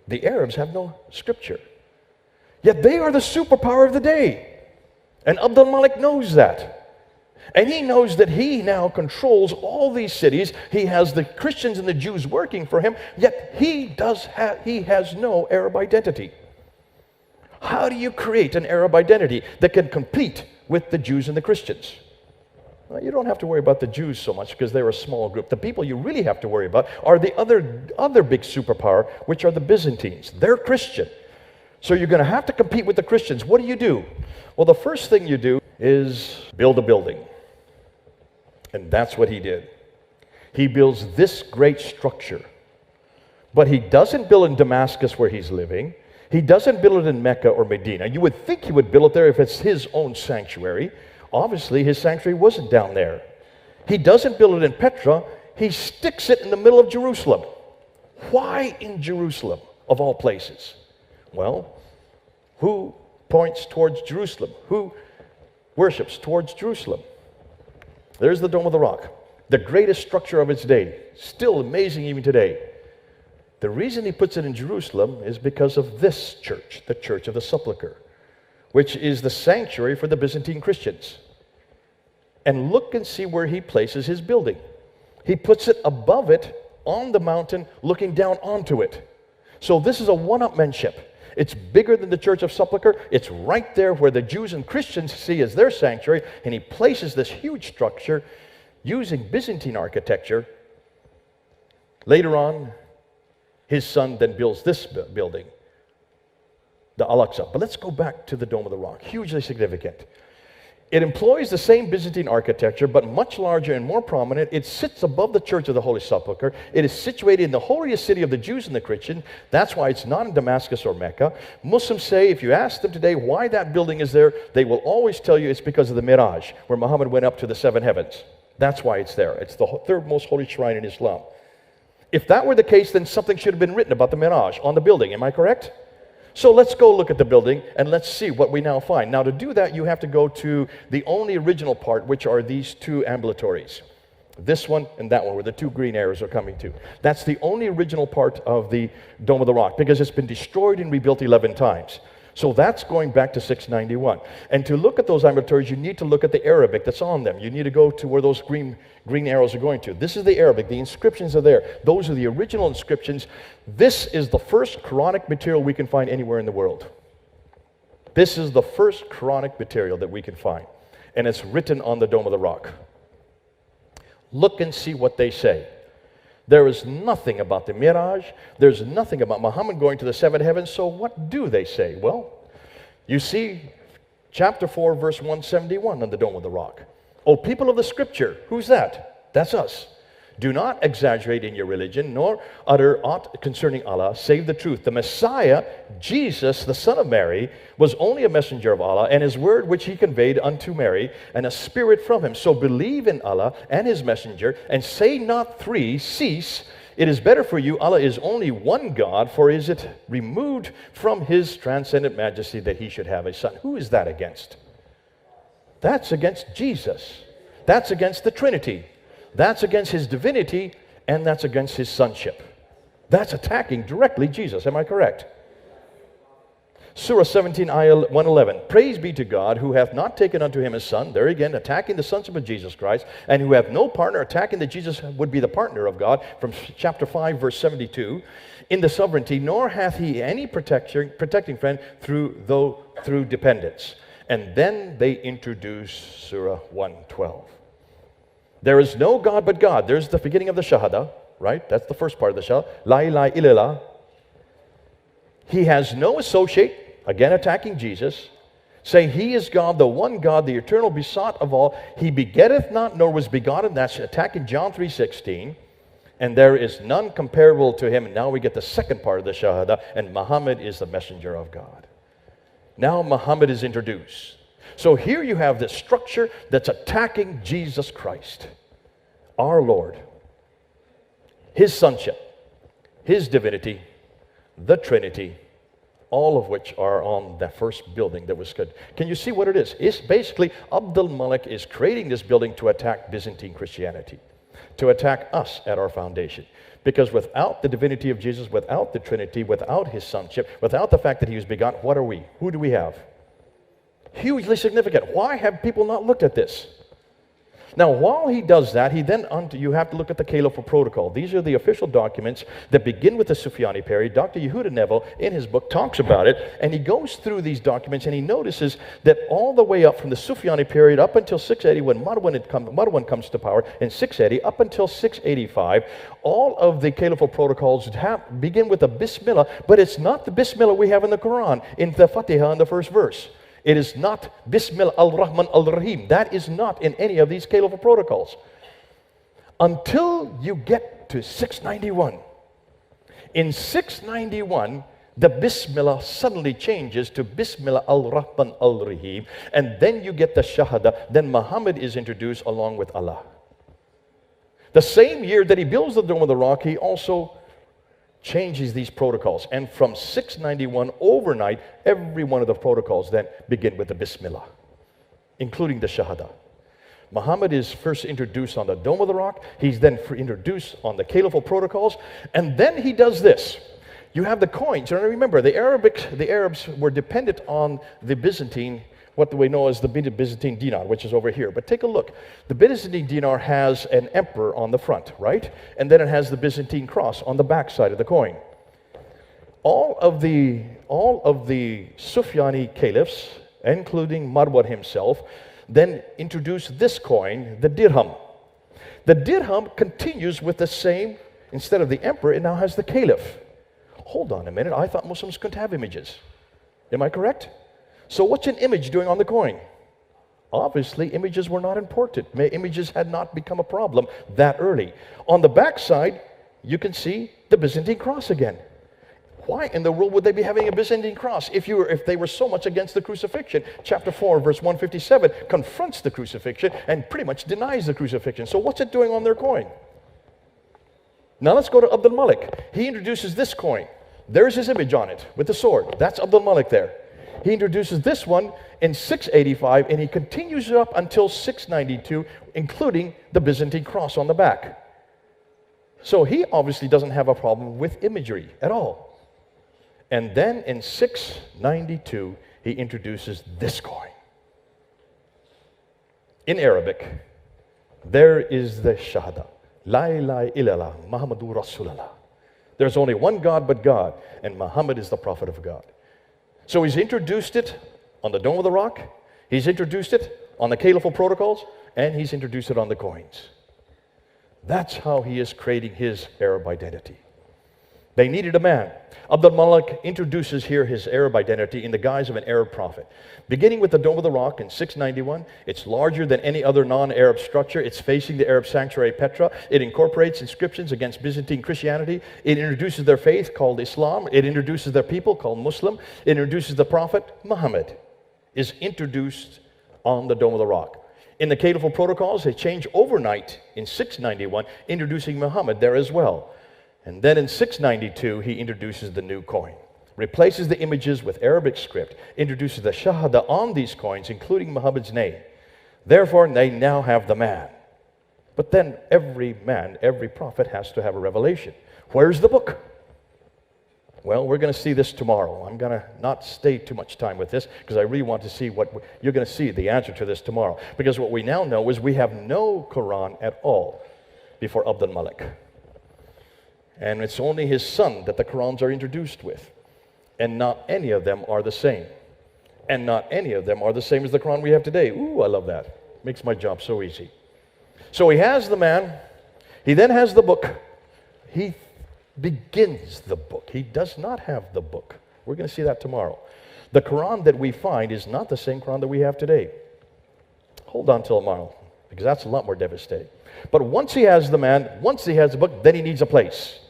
The Arabs have no scripture. Yet they are the superpower of the day. And Abdul Malik knows that. And he knows that he now controls all these cities. He has the Christians and the Jews working for him, yet he has no Arab identity. How do you create an Arab identity that can compete with the Jews and the Christians? Well, you don't have to worry about the Jews so much because they're a small group. The people you really have to worry about are the other big superpower, which are the Byzantines. They're Christian. So you're going to have to compete with the Christians. What do? Well, the first thing you do is build a building. And that's what he did. He builds this great structure. But he doesn't build in Damascus where he's living. He doesn't build it in Mecca or Medina. You would think he would build it there if it's his own sanctuary. Obviously, his sanctuary wasn't down there. He doesn't build it in Petra. He sticks it in the middle of Jerusalem. Why in Jerusalem, of all places? Well, who points towards Jerusalem? Who worships towards Jerusalem? There's the Dome of the Rock, the greatest structure of its day, still amazing even today. The reason he puts it in Jerusalem is because of this church, the Church of the Sepulchre, which is the sanctuary for the Byzantine Christians. And look and see where he places his building. He puts it above it on the mountain, looking down onto it. So this is a one-upmanship. It's bigger than the Church of Sepulchre. It's right there where the Jews and Christians see as their sanctuary, and he places this huge structure using Byzantine architecture. Later on, his son then builds this building, the Al-Aqsa. But let's go back to the Dome of the Rock, hugely significant. It employs the same Byzantine architecture, but much larger and more prominent. It sits above the Church of the Holy Sepulchre. It is situated in the holiest city of the Jews and the Christians. That's why it's not in Damascus or Mecca. Muslims say, if you ask them today why that building is there, they will always tell you it's because of the Miraj, where Muhammad went up to the seven heavens. That's why it's there. It's the third most holy shrine in Islam. If that were the case, then something should have been written about the Miraj on the building. Am I correct? So let's go look at the building and let's see what we now find. Now, to do that, you have to go to the only original part, which are these two ambulatories. This one and that one, where the two green arrows are coming to. That's the only original part of the Dome of the Rock, because it's been destroyed and rebuilt 11 times. So that's going back to 691. And to look at those ambulatories, you need to look at the Arabic that's on them. You need to go to where those green arrows are going to. This is the Arabic. The inscriptions are there. Those are the original inscriptions. This is the first Quranic material we can find anywhere in the world. This is the first Quranic material that we can find. And it's written on the Dome of the Rock. Look and see what they say. There is nothing about the Miraj. There's nothing about Muhammad going to the seven heavens. So what do they say? Well, you see chapter 4, verse 171 on the Dome of the Rock. O people of the Scripture, who's that? That's us. Do not exaggerate in your religion, nor utter aught concerning Allah, save the truth. The Messiah, Jesus, the Son of Mary, was only a messenger of Allah, and his word which he conveyed unto Mary, and a spirit from him. So believe in Allah and his messenger, and say not three, cease. It is better for you, Allah is only one God, for is it removed from his transcendent majesty that he should have a son. Who is that against? That's against Jesus. That's against the Trinity. That's against his divinity, and that's against his sonship. That's attacking directly Jesus. Am I correct? Surah 17, ayah 111. Praise be to God, who hath not taken unto him a son. There again, attacking the sonship of Jesus Christ, and who hath no partner, attacking that Jesus would be the partner of God, from chapter 5, verse 72, in the sovereignty, nor hath he any protecting friend through dependence. And then they introduce Surah 112. There is no God but God. There's the beginning of the Shahada, right? That's the first part of the Shahada. La ilaha illallah. He has no associate, again attacking Jesus, saying he is God, the one God, the eternal besought of all. He begetteth not, nor was begotten. That's attacking John 3:16. And there is none comparable to him. And now we get the second part of the Shahada, and Muhammad is the messenger of God. Now Muhammad is introduced. So here you have this structure that's attacking Jesus Christ, our Lord, his sonship, his divinity, the Trinity, all of which are on that first building that was good. Can you see what it is? It's basically Abdul Malik is creating this building to attack Byzantine Christianity, to attack us at our foundation. Because without the divinity of Jesus, without the Trinity, without his sonship, without the fact that he was begotten, what are we? Who do we have? Hugely significant. Why have people not looked at this? Now, while he does that, you have to look at the Caliphal Protocol. These are the official documents that begin with the Sufyani period. Dr. Yehuda Neville, in his book, talks about it, and he goes through these documents, and he notices that all the way up from the Sufyani period up until 680, when Marwan comes to power in 680, up until 685, all of the Caliphal Protocols begin with a Bismillah, but it's not the Bismillah we have in the Quran, in the Fatiha in the first verse. It is not Bismillah al-Rahman al-Rahim. That is not in any of these Caliphal Protocols. Until you get to 691. In 691, the Bismillah suddenly changes to Bismillah al-Rahman al-Rahim, and then you get the Shahada. Then Muhammad is introduced along with Allah. The same year that he builds the Dome of the Rock, he also changes these protocols. And from 691 overnight, every one of the protocols then begin with the Bismillah, including the Shahada. Muhammad is first introduced on the Dome of the Rock. He's then introduced on the Caliphal Protocols. And then he does this. You have the coins. And remember, the Arabs were dependent on the Byzantine, what we know as the Byzantine dinar, which is over here. But take a look. The Byzantine dinar has an emperor on the front, right? And then it has the Byzantine cross on the back side of the coin. All of the Sufyani caliphs, including Marwan himself, then introduced this coin, the dirham. The dirham continues with the same, instead of the emperor, it now has the caliph. Hold on a minute, I thought Muslims couldn't have images. Am I correct? So what's an image doing on the coin? Obviously, images were not important. Images had not become a problem that early. On the back side, you can see the Byzantine cross again. Why in the world would they be having a Byzantine cross if they were so much against the crucifixion? Chapter 4, verse 157 confronts the crucifixion and pretty much denies the crucifixion. So what's it doing on their coin? Now let's go to Abdul Malik. He introduces this coin. There's his image on it with the sword. That's Abdul Malik there. He introduces this one in 685, and he continues it up until 692, including the Byzantine cross on the back. So he obviously doesn't have a problem with imagery at all. And then in 692, he introduces this coin. In Arabic, there is the Shahada. La ilaha illallah, Muhammadur Rasulullah. There's only one God but God, and Muhammad is the prophet of God. So he's introduced it on the Dome of the Rock, he's introduced it on the Caliphal Protocols, and he's introduced it on the coins. That's how he is creating his Arab identity. They needed a man. Abdul Malik introduces here his Arab identity in the guise of an Arab prophet. Beginning with the Dome of the Rock in 691, it's larger than any other non-Arab structure. It's facing the Arab sanctuary Petra. It incorporates inscriptions against Byzantine Christianity. It introduces their faith called Islam. It introduces their people called Muslim. It introduces the prophet Muhammad is introduced on the Dome of the Rock. In the Caliphal Protocols, they change overnight in 691, introducing Muhammad there as well. And then in 692, he introduces the new coin, replaces the images with Arabic script, introduces the Shahada on these coins, including Muhammad's name. Therefore, they now have the man. But then every man, every prophet has to have a revelation. Where's the book? Well, we're going to see this tomorrow. I'm going to not stay too much time with this because I really want to see what you're going to see the answer to this tomorrow. Because what we now know is we have no Quran at all before Abdul Malik. And it's only his son that the Qurans are introduced with. And not any of them are the same. And not any of them are the same as the Quran we have today. Ooh, I love that. Makes my job so easy. So he has the man. He then has the book. He begins the book. He does not have the book. We're going to see that tomorrow. The Quran that we find is not the same Quran that we have today. Hold on till tomorrow, because that's a lot more devastating. But once he has the man, once he has the book, then he needs a place.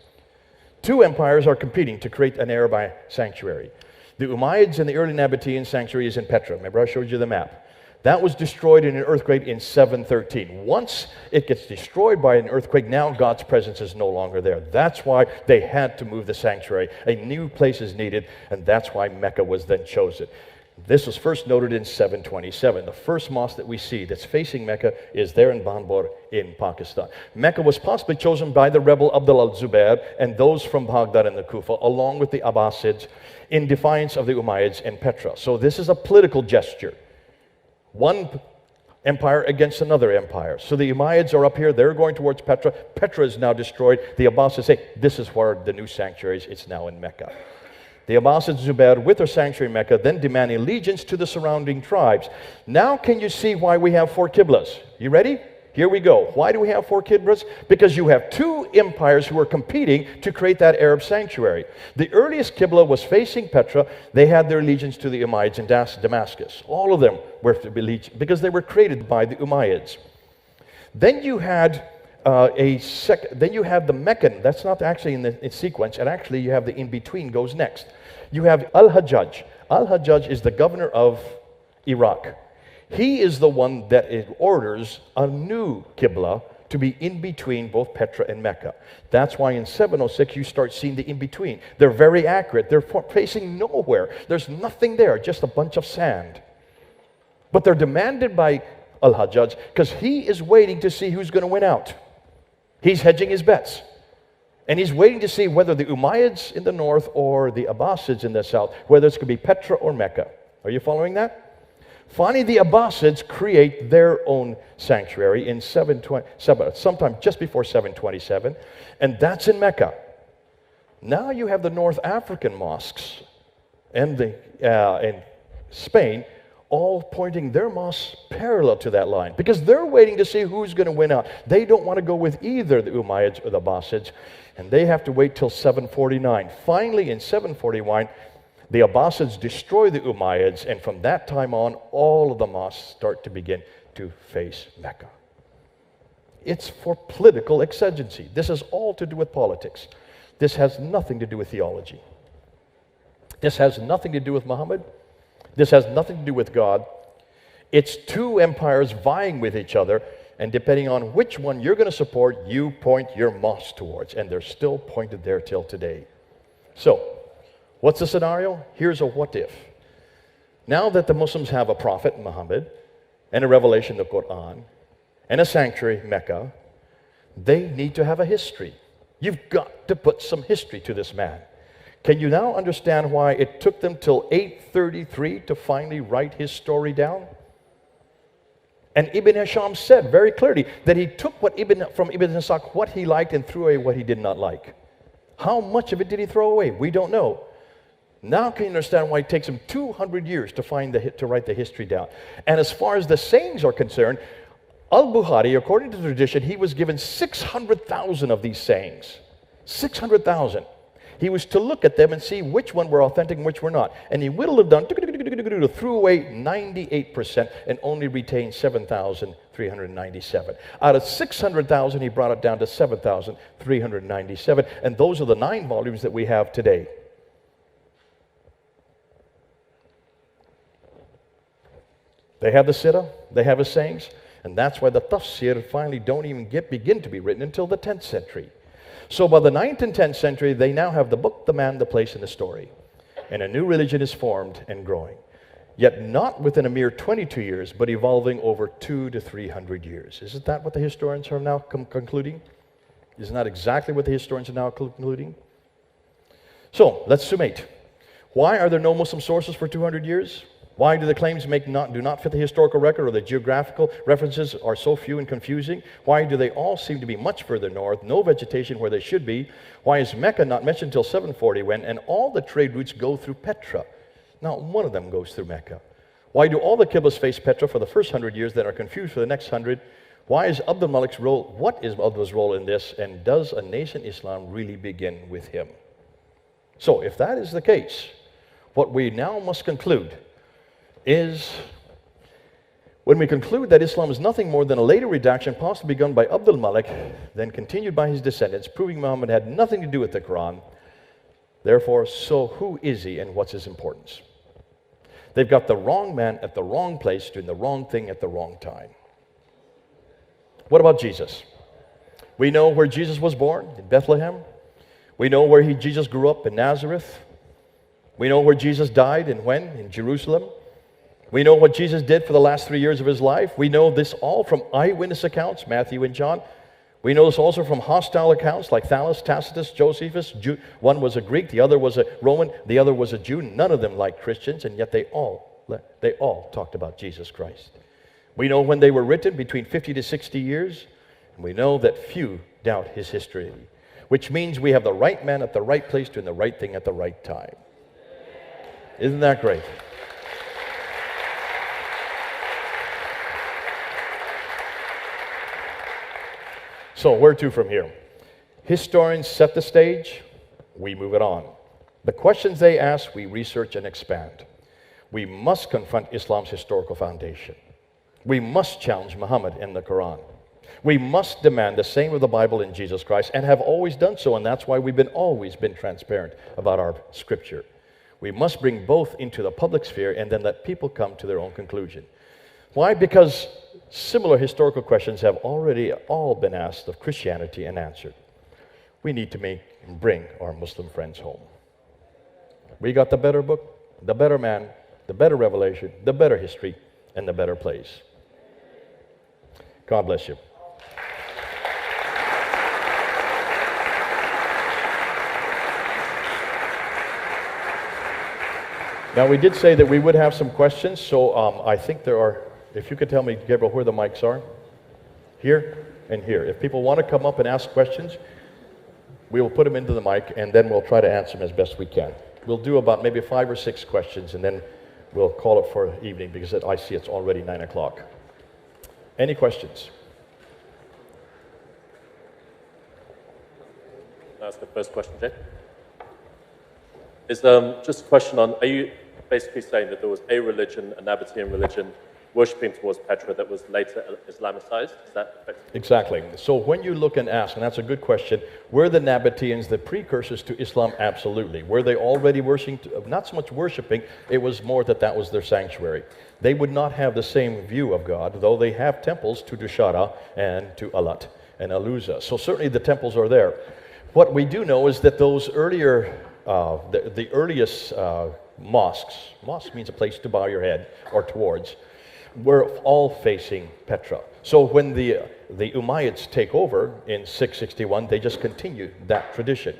Two empires are competing to create an Arab sanctuary. The Umayyads and the early Nabatean sanctuary is in Petra. Remember I showed you the map. That was destroyed in an earthquake in 713. Once it gets destroyed by an earthquake, now God's presence is no longer there. That's why they had to move the sanctuary. A new place is needed, and that's why Mecca was then chosen. This was first noted in 727. The first mosque that we see that's facing Mecca is there in Banbor in Pakistan. Mecca was possibly chosen by the rebel Abdul al-Zubair and those from Baghdad and the Kufa, along with the Abbasids, in defiance of the Umayyads in Petra. So this is a political gesture. One empire against another empire. So the Umayyads are up here, they're going towards Petra. Petra is now destroyed. The Abbasids say, this is where the new sanctuary is, it's now in Mecca. The Abbasids, Zubair, with their sanctuary in Mecca, then demand allegiance to the surrounding tribes. Now can you see why we have 4 Qiblas? You ready? Here we go. Why do we have 4 Qiblas? Because you have 2 empires who are competing to create that Arab sanctuary. The earliest Qibla was facing Petra. They had their allegiance to the Umayyads in Damascus. All of them were to be allegiance because they were created by the Umayyads. Then you had then you have the Meccan. That's not actually in the sequence, and actually you have the in-between goes next. You have Al-Hajjaj. Al-Hajjaj is the governor of Iraq. He is the one that orders a new Qibla to be in between both Petra and Mecca. That's why in 706 you start seeing the in-between. They're very accurate. They're facing nowhere. There's nothing there, just a bunch of sand. But they're demanded by Al-Hajjaj because he is waiting to see who's going to win out. He's hedging his bets. And he's waiting to see whether the Umayyads in the north or the Abbasids in the south, whether it's going to be Petra or Mecca. Are you following that? Finally, the Abbasids create their own sanctuary in sometime just before 727, and that's in Mecca. Now you have the North African mosques and in Spain all pointing their mosques parallel to that line because they're waiting to see who's going to win out. They don't want to go with either the Umayyads or the Abbasids, and they have to wait till 749. Finally, in 741, the Abbasids destroy the Umayyads, and from that time on, all of the mosques start to begin to face Mecca. It's for political exigency. This is all to do with politics. This has nothing to do with theology. This has nothing to do with Muhammad. This has nothing to do with God. It's 2 empires vying with each other, and depending on which one you're going to support, you point your mosque towards, and they're still pointed there till today. So, what's the scenario? Here's a what if. Now that the Muslims have a prophet, Muhammad, and a revelation, the Quran, and a sanctuary, Mecca, they need to have a history. You've got to put some history to this man. Can you now understand why it took them till 833 to finally write his story down? And Ibn Hisham said very clearly that he took from Ibn Ishaq what he liked and threw away what he did not like. How much of it did he throw away? We don't know. Now can you understand why it takes him 200 years to write the history down? And as far as the sayings are concerned, Al-Bukhari, according to the tradition, he was given 600,000 of these sayings. 600,000. He was to look at them and see which one were authentic and which were not. And he whittled them down, threw away 98% and only retained 7,397. Out of 600,000, he brought it down to 7,397. And those are the 9 volumes that we have today. They have the Sirah, they have his sayings, and that's why the tafsir finally don't even begin to be written until the 10th century. So by the 9th and 10th century, they now have the book, the man, the place, and the story. And a new religion is formed and growing. Yet not within a mere 22 years, but evolving over 200 to 300 years. Isn't that what the historians are now concluding? Isn't that exactly what the historians are now concluding? So, let's summate. Why are there no Muslim sources for 200 years? Why do the claims do not fit the historical record, or the geographical references are so few and confusing? Why do they all seem to be much further north, no vegetation where they should be? Why is Mecca not mentioned until 740 and all the trade routes go through Petra? Not one of them goes through Mecca. Why do all the Qiblas face Petra for the first 100 years, then are confused for the next 100? Why is Abdul Malik's role, what is Abdul's role in this, and does a nation Islam really begin with him? So, if that is the case, what we now must conclude is, when we conclude that Islam is nothing more than a later redaction possibly begun by Abdul Malik, then continued by his descendants, proving Muhammad had nothing to do with the Quran, therefore, so who is he and what's his importance? They've got the wrong man at the wrong place doing the wrong thing at the wrong time. What about Jesus? We know where Jesus was born, in Bethlehem. We know where Jesus grew up, in Nazareth. We know where Jesus died and when, in Jerusalem. We know what Jesus did for the last 3 years of his life. We know this all from eyewitness accounts, Matthew and John. We know this also from hostile accounts like Thallus, Tacitus, Josephus. One was a Greek, the other was a Roman, the other was a Jew. None of them liked Christians, and yet they all talked about Jesus Christ. We know when they were written, between 50 to 60 years, and we know that few doubt his history, which means we have the right man at the right place doing the right thing at the right time. Isn't that great? So where to from here? Historians set the stage, we move it on. The questions they ask, we research and expand. We must confront Islam's historical foundation. We must challenge Muhammad and the Quran. We must demand the same of the Bible and Jesus Christ, and have always done so, and that's why we've always been transparent about our scripture. We must bring both into the public sphere and then let people come to their own conclusion. Why? Because similar historical questions have already all been asked of Christianity and answered. We need to make and bring our Muslim friends home. We got the better book, the better man, the better revelation, the better history, and the better place. God bless you. Now, we did say that we would have some questions, so I think there are, if you could tell me, Gabriel, where the mics are. Here and here. If people want to come up and ask questions, we will put them into the mic, and then we'll try to answer them as best we can. We'll do about maybe 5 or 6 questions, and then we'll call it for evening, because I see it's already 9 o'clock. Any questions? That's the first question, Jay. Is just a question on, are you basically saying that there was a religion, a Nabatean religion, worshipping towards Petra that was later Islamicized? Is that effectively? Exactly. So when you look and ask, and that's a good question, were the Nabateans the precursors to Islam? Absolutely. Were they already worshiping, not so much worshiping, it was more that was their sanctuary. They would not have the same view of God, though they have temples to Dushara and to Alat and Aluza. So certainly the temples are there. What we do know is that those earlier, the earliest mosque means a place to bow your head or towards, were all facing Petra. So when the Umayyads take over in 661, they just continue that tradition.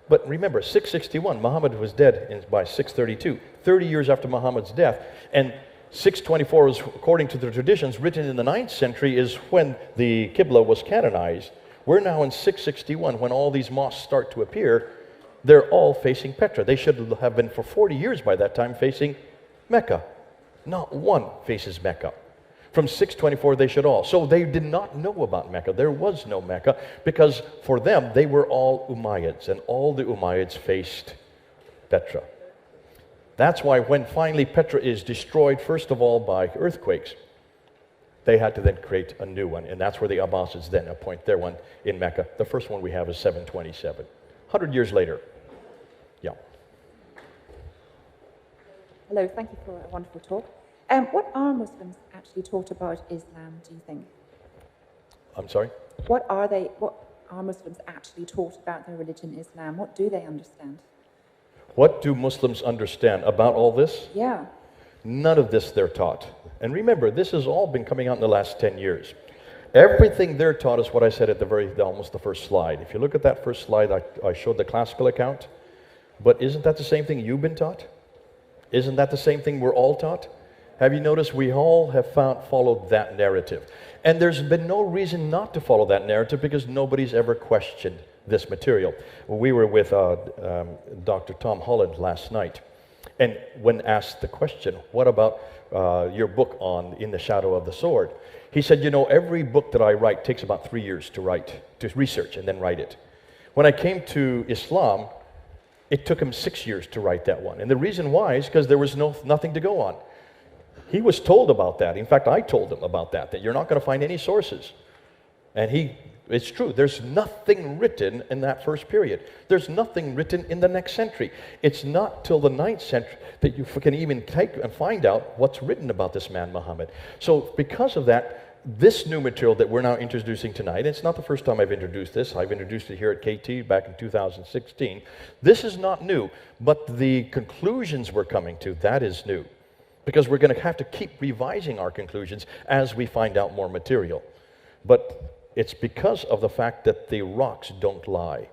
But remember, 661, Muhammad was dead by 632, 30 years after Muhammad's death. And 624 was, according to the traditions, written in the 9th century, is when the Qibla was canonized. We're now in 661, when all these mosques start to appear. They're all facing Petra. They should have been for 40 years by that time facing Mecca. Not one faces Mecca. From 624, they should all. So they did not know about Mecca. There was no Mecca, because for them, they were all Umayyads, and all the Umayyads faced Petra. That's why when finally Petra is destroyed, first of all by earthquakes, they had to then create a new one, and that's where the Abbasids then appoint their one in Mecca. The first one we have is 727. 100 years later. Yeah. Hello, thank you for a wonderful talk. What are Muslims actually taught about Islam, do you think? I'm sorry? What are Muslims actually taught about their religion, Islam? What do they understand? What do Muslims understand about all this? Yeah. None of this they're taught. And remember, this has all been coming out in the last 10 years. Everything they're taught is what I said at almost the first slide. If you look at that first slide, I showed the classical account. But isn't that the same thing you've been taught? Isn't that the same thing we're all taught? Have you noticed we all have followed that narrative? And there's been no reason not to follow that narrative, because nobody's ever questioned this material. We were with Dr. Tom Holland last night, and when asked the question, what about your book on In the Shadow of the Sword? He said, you know, every book that I write takes about 3 years to write, to research and then write it. When I came to Islam, it took him 6 years to write that one. And the reason why is because there was nothing to go on. He was told about that. In fact, I told him about that you're not going to find any sources. And it's true, there's nothing written in that first period. There's nothing written in the next century. It's not till the 9th century that you can even take and find out what's written about this man, Muhammad. So because of that, this new material that we're now introducing tonight, it's not the first time I've introduced this. I've introduced it here at KT back in 2016. This is not new, but the conclusions we're coming to, that is new. Because we're going to have to keep revising our conclusions as we find out more material. But it's because of the fact that the rocks don't lie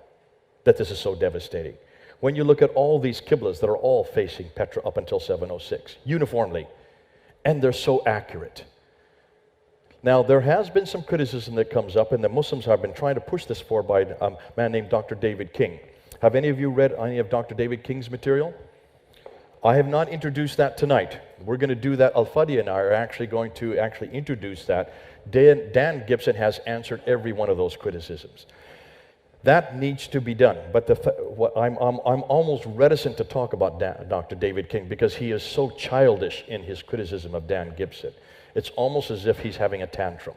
that this is so devastating. When you look at all these Qiblas that are all facing Petra up until 706, uniformly, and they're so accurate. Now, there has been some criticism that comes up, and the Muslims have been trying to push this forward by a man named Dr. David King. Have any of you read any of Dr. David King's material? I have not introduced that tonight. We're going to do that. Al-Fadi and I are actually going to introduce that. Dan Gibson has answered every one of those criticisms. That needs to be done. But I'm almost reticent to talk about Dr. David King because he is so childish in his criticism of Dan Gibson. It's almost as if he's having a tantrum.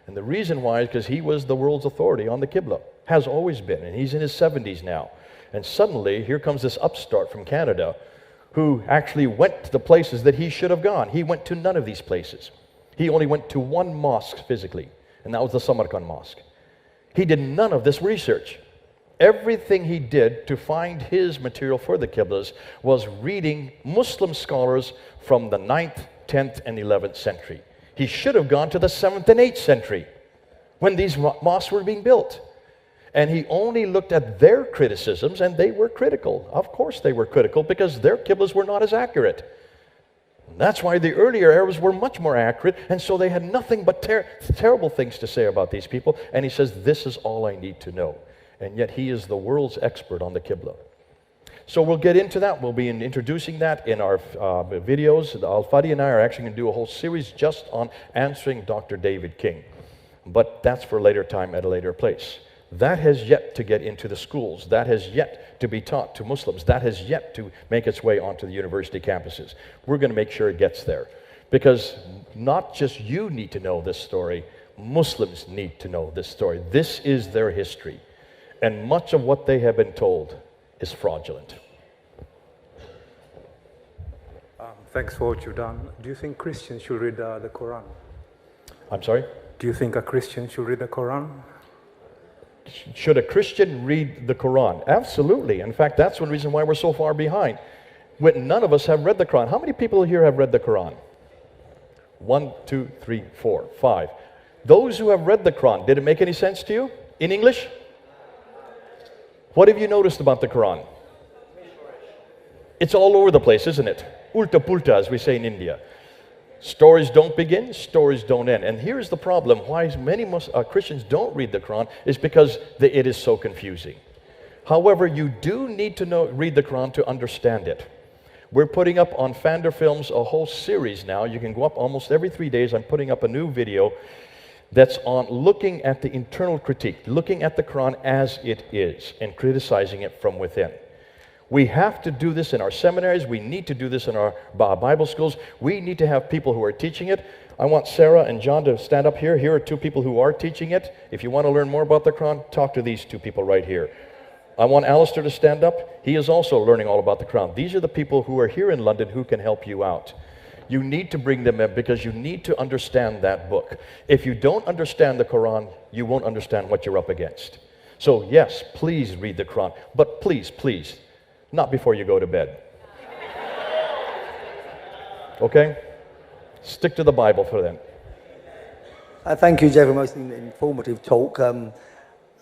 And the reason why is because he was the world's authority on the Qibla. Has always been. And he's in his 70s now. And suddenly, here comes this upstart from Canada who actually went to the places that he should have gone. He went to none of these places. He only went to one mosque physically, and that was the Samarkand Mosque. He did none of this research. Everything he did to find his material for the Qiblas was reading Muslim scholars from the 9th, 10th, and 11th century. He should have gone to the 7th and 8th century when these mosques were being built. And he only looked at their criticisms, and they were critical. Of course they were critical, because their Qiblas were not as accurate. That's why the earlier Arabs were much more accurate, and so they had nothing but terrible things to say about these people. And he says, this is all I need to know. And yet he is the world's expert on the Qibla. So we'll get into that. We'll be introducing that in our videos. Al-Fadi and I are actually going to do a whole series just on answering Dr. David King. But that's for a later time at a later place. That has yet to get into the schools. That has yet to be taught to Muslims. That has yet to make its way onto the university campuses. We're going to make sure it gets there. Because not just you need to know this story, Muslims need to know this story. This is their history. And much of what they have been told is fraudulent. Thanks for what you've done. Do you think Christians should read the Quran? I'm sorry? Do you think a Christian should read the Quran? Should a Christian read the Quran? Absolutely. In fact, that's one reason why we're so far behind. None of us have read the Quran. How many people here have read the Quran? 1, 2, 3, 4, 5. Those who have read the Quran, did it make any sense to you? In English? What have you noticed about the Quran? It's all over the place, isn't it? Ulta pulta, as we say in India. Stories don't begin, stories don't end. And here's the problem. Why many Christians don't read the Quran is because it is so confusing. However, you do need to read the Quran to understand it. We're putting up on Fander Films a whole series now. You can go up almost every 3 days. I'm putting up a new video that's on looking at the internal critique, looking at the Quran as it is and criticizing it from within. We have to do this in our seminaries. We need to do this in our Bible schools. We need to have people who are teaching it. I want Sarah and John to stand up here. Here are two people who are teaching it. If you want to learn more about the Quran, talk to these two people right here. I want Alistair to stand up. He is also learning all about the Quran. These are the people who are here in London who can help you out. You need to bring them in because you need to understand that book. If you don't understand the Quran, you won't understand what you're up against. So yes, please read the Quran. But please, please, not before you go to bed. Okay? Stick to the Bible for them. Thank you, Jeff, for a most informative talk.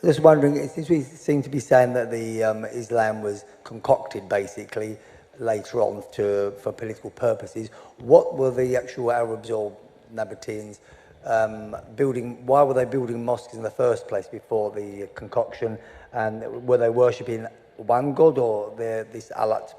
Just wondering, since we seem to be saying that the Islam was concocted, basically, later on for political purposes, what were the actual Arabs or Nabateans building? Why were they building mosques in the first place before the concoction? And were they worshipping one god or this Allat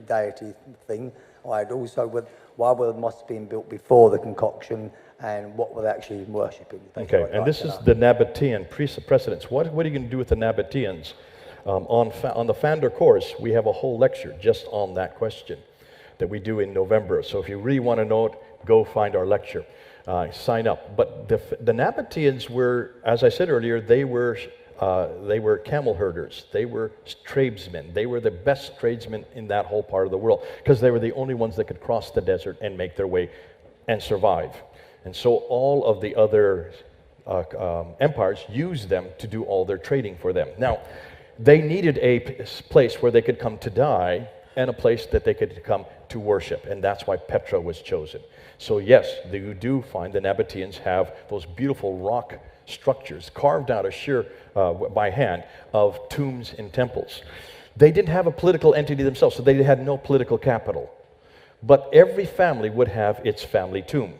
deity thing? And also, why were the mosques being built before the concoction, and what were they actually worshipping? Okay, and this is the Nabatean precedents. What are you going to do with the Nabateans? On the Fander course, we have a whole lecture just on that question that we do in November. So if you really want to know it, go find our lecture. Sign up. But the Nabateans were, as I said earlier, they were camel herders. They were tradesmen. They were the best tradesmen in that whole part of the world because they were the only ones that could cross the desert and make their way and survive. And so all of the other empires used them to do all their trading for them. Now, they needed a place where they could come to die and a place that they could come to worship. And that's why Petra was chosen. So yes, you do find the Nabateans have those beautiful rock structures carved out of sheer by hand of tombs and temples. They didn't have a political entity themselves, so they had no political capital. But every family would have its family tomb.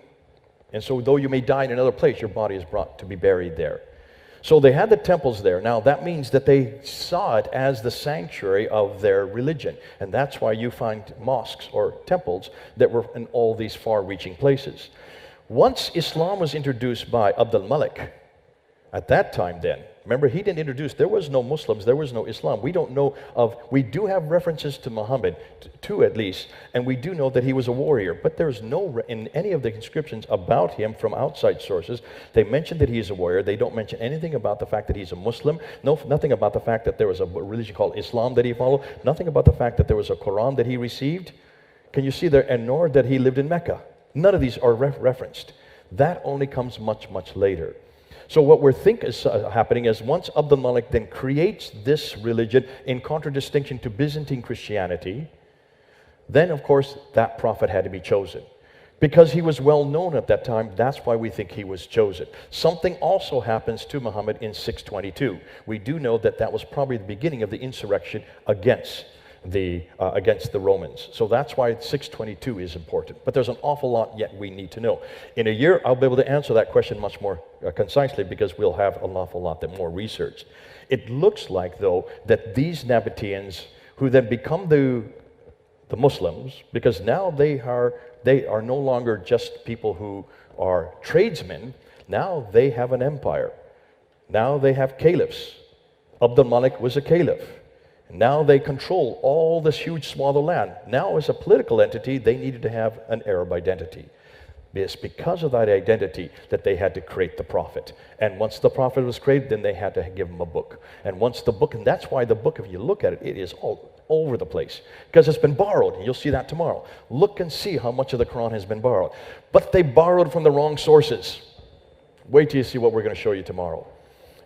And so though you may die in another place, your body is brought to be buried there. So they had the temples there. Now that means that they saw it as the sanctuary of their religion. And that's why you find mosques or temples that were in all these far-reaching places. Once Islam was introduced by Abdul Malik, at that time then, remember he didn't introduce, there was no Muslims, there was no Islam. We don't know of, we do have references to Muhammad, two at least, and we do know that he was a warrior, but there's no, in any of the inscriptions about him from outside sources, they mention that he is a warrior. They don't mention anything about the fact that he's a Muslim, nothing about the fact that there was a religion called Islam that he followed, nothing about the fact that there was a Quran that he received. Can you see there? And nor that he lived in Mecca. None of these are referenced. That only comes much, much later. So what we think is happening is once Abdul Malik then creates this religion in contradistinction to Byzantine Christianity, then of course that prophet had to be chosen. Because he was well known at that time, that's why we think he was chosen. Something also happens to Muhammad in 622. We do know that that was probably the beginning of the insurrection against the Romans. So that's why 622 is important. But there's an awful lot yet we need to know. In a year, I'll be able to answer that question much more concisely because we'll have an awful lot more research. It looks like, though, that these Nabateans, who then become the Muslims, because now they are no longer just people who are tradesmen, now they have an empire. Now they have caliphs. Abdul Malik was a caliph. Now they control all this huge swath of land. Now as a political entity, they needed to have an Arab identity. It's because of that identity that they had to create the prophet. And once the prophet was created, then they had to give him a book. And once the book, and that's why the book, if you look at it, it is all over the place. Because it's been borrowed, and you'll see that tomorrow. Look and see how much of the Quran has been borrowed. But they borrowed from the wrong sources. Wait till you see what we're going to show you tomorrow.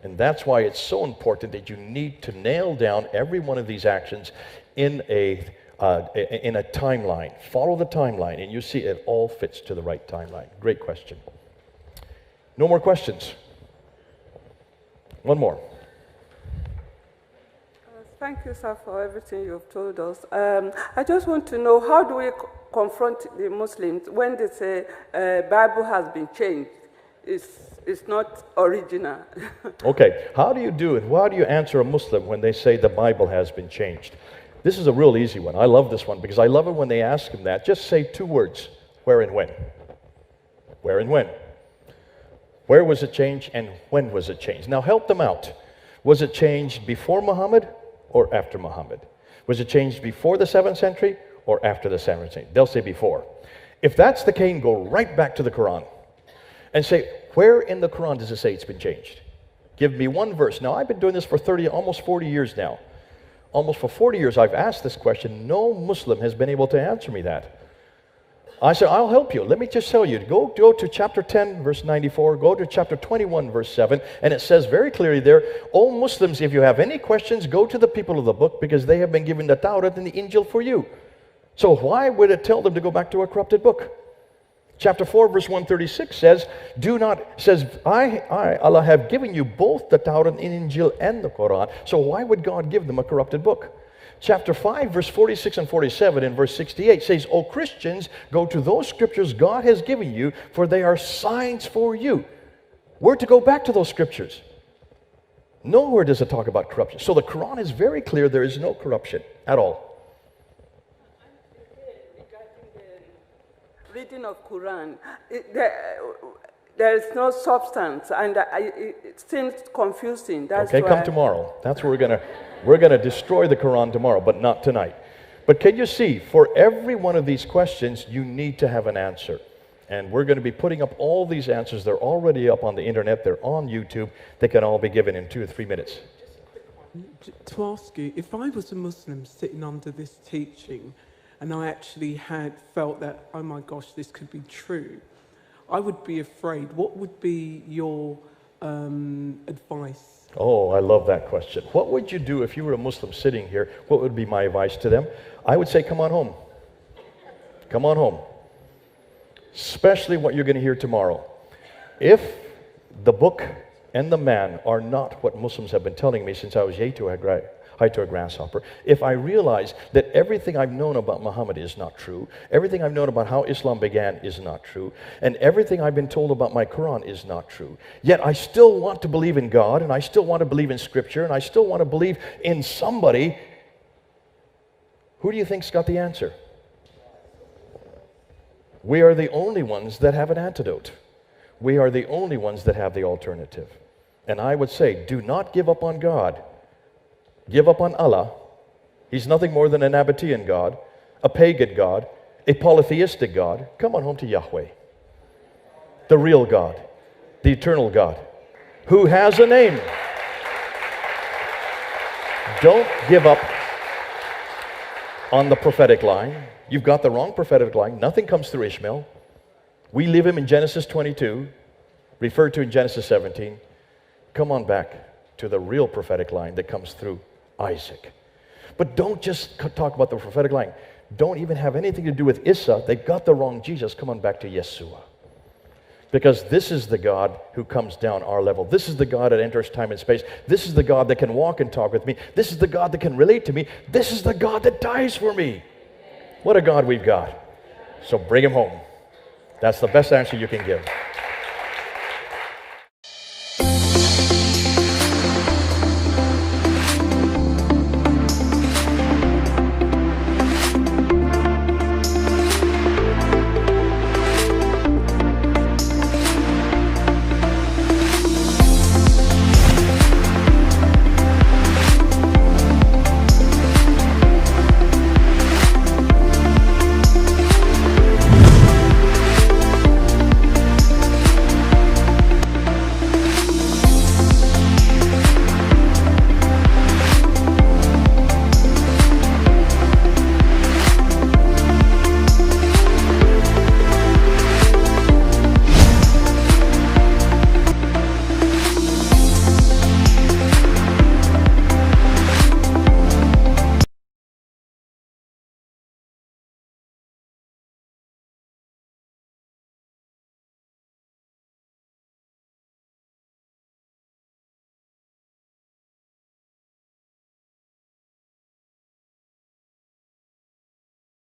And that's why it's so important that you need to nail down every one of these actions in a timeline. Follow the timeline, and you see it all fits to the right timeline. Great question. No more questions? One more. Thank you, sir, for everything you've told us. I just want to know, how do we confront the Muslims when they say Bible has been changed? It's not original. Okay, how do you do it? How do you answer a Muslim when they say the Bible has been changed? This is a real easy one. I love this one because I love it when they ask him that. Just say two words, where and when. Where and when. Where was it changed and when was it changed? Now help them out. Was it changed before Muhammad or after Muhammad? Was it changed before the 7th century or after the 7th century? They'll say before. If that's the case, go right back to the Quran and say, where in the Quran does it say it's been changed? Give me one verse. Now, I've been doing this for almost 40 years now. Almost for 40 years, I've asked this question. No Muslim has been able to answer me that. I said, I'll help you. Let me just tell you. Go to chapter 10, verse 94. Go to chapter 21, verse 7. And it says very clearly there, O Muslims, if you have any questions, go to the people of the book because they have been given the Tawrat and the Injil for you. So why would it tell them to go back to a corrupted book? Chapter 4, verse 136 says, Allah have given you both the Tawrat and Injil and the Quran. So why would God give them a corrupted book? Chapter 5, verse 46 and 47 and verse 68 says, O Christians, go to those scriptures God has given you, for they are signs for you. We're to go back to those scriptures. Nowhere does it talk about corruption. So the Quran is very clear there is no corruption at all. Reading of Quran, there is no substance, and it seems confusing. That's okay, come tomorrow. That's where we're gonna destroy the Quran tomorrow, but not tonight. But can you see, for every one of these questions, you need to have an answer. And we're going to be putting up all these answers. They're already up on the internet. They're on YouTube. They can all be given in 2 or 3 minutes. To ask you, if I was a Muslim sitting under this teaching, and I actually had felt that, oh my gosh, this could be true, I would be afraid. What would be your advice? Oh, I love that question. What would you do if you were a Muslim sitting here? What would be my advice to them? I would say, come on home. Come on home. Especially what you're going to hear tomorrow. If the book and the man are not what Muslims have been telling me since I was 8 to height to a grasshopper, if I realize that everything I've known about Muhammad is not true, everything I've known about how Islam began is not true, and everything I've been told about my Quran is not true, yet I still want to believe in God, and I still want to believe in Scripture, and I still want to believe in somebody, who do you think's got the answer? We are the only ones that have an antidote. We are the only ones that have the alternative. And I would say, do not give up on God. Give up on Allah. He's nothing more than a Nabatean God, a pagan God, a polytheistic God. Come on home to Yahweh, the real God, the eternal God, who has a name. Don't give up on the prophetic line. You've got the wrong prophetic line. Nothing comes through Ishmael. We leave him in Genesis 22, referred to in Genesis 17. Come on back to the real prophetic line that comes through Isaac. But don't just talk about the prophetic line. Don't even have anything to do with Issa. They got the wrong Jesus. Come on back to Yeshua. Because this is the God who comes down our level. This is the God that enters time and space. This is the God that can walk and talk with me. This is the God that can relate to me. This is the God that dies for me. What a God we've got. So bring him home. That's the best answer you can give.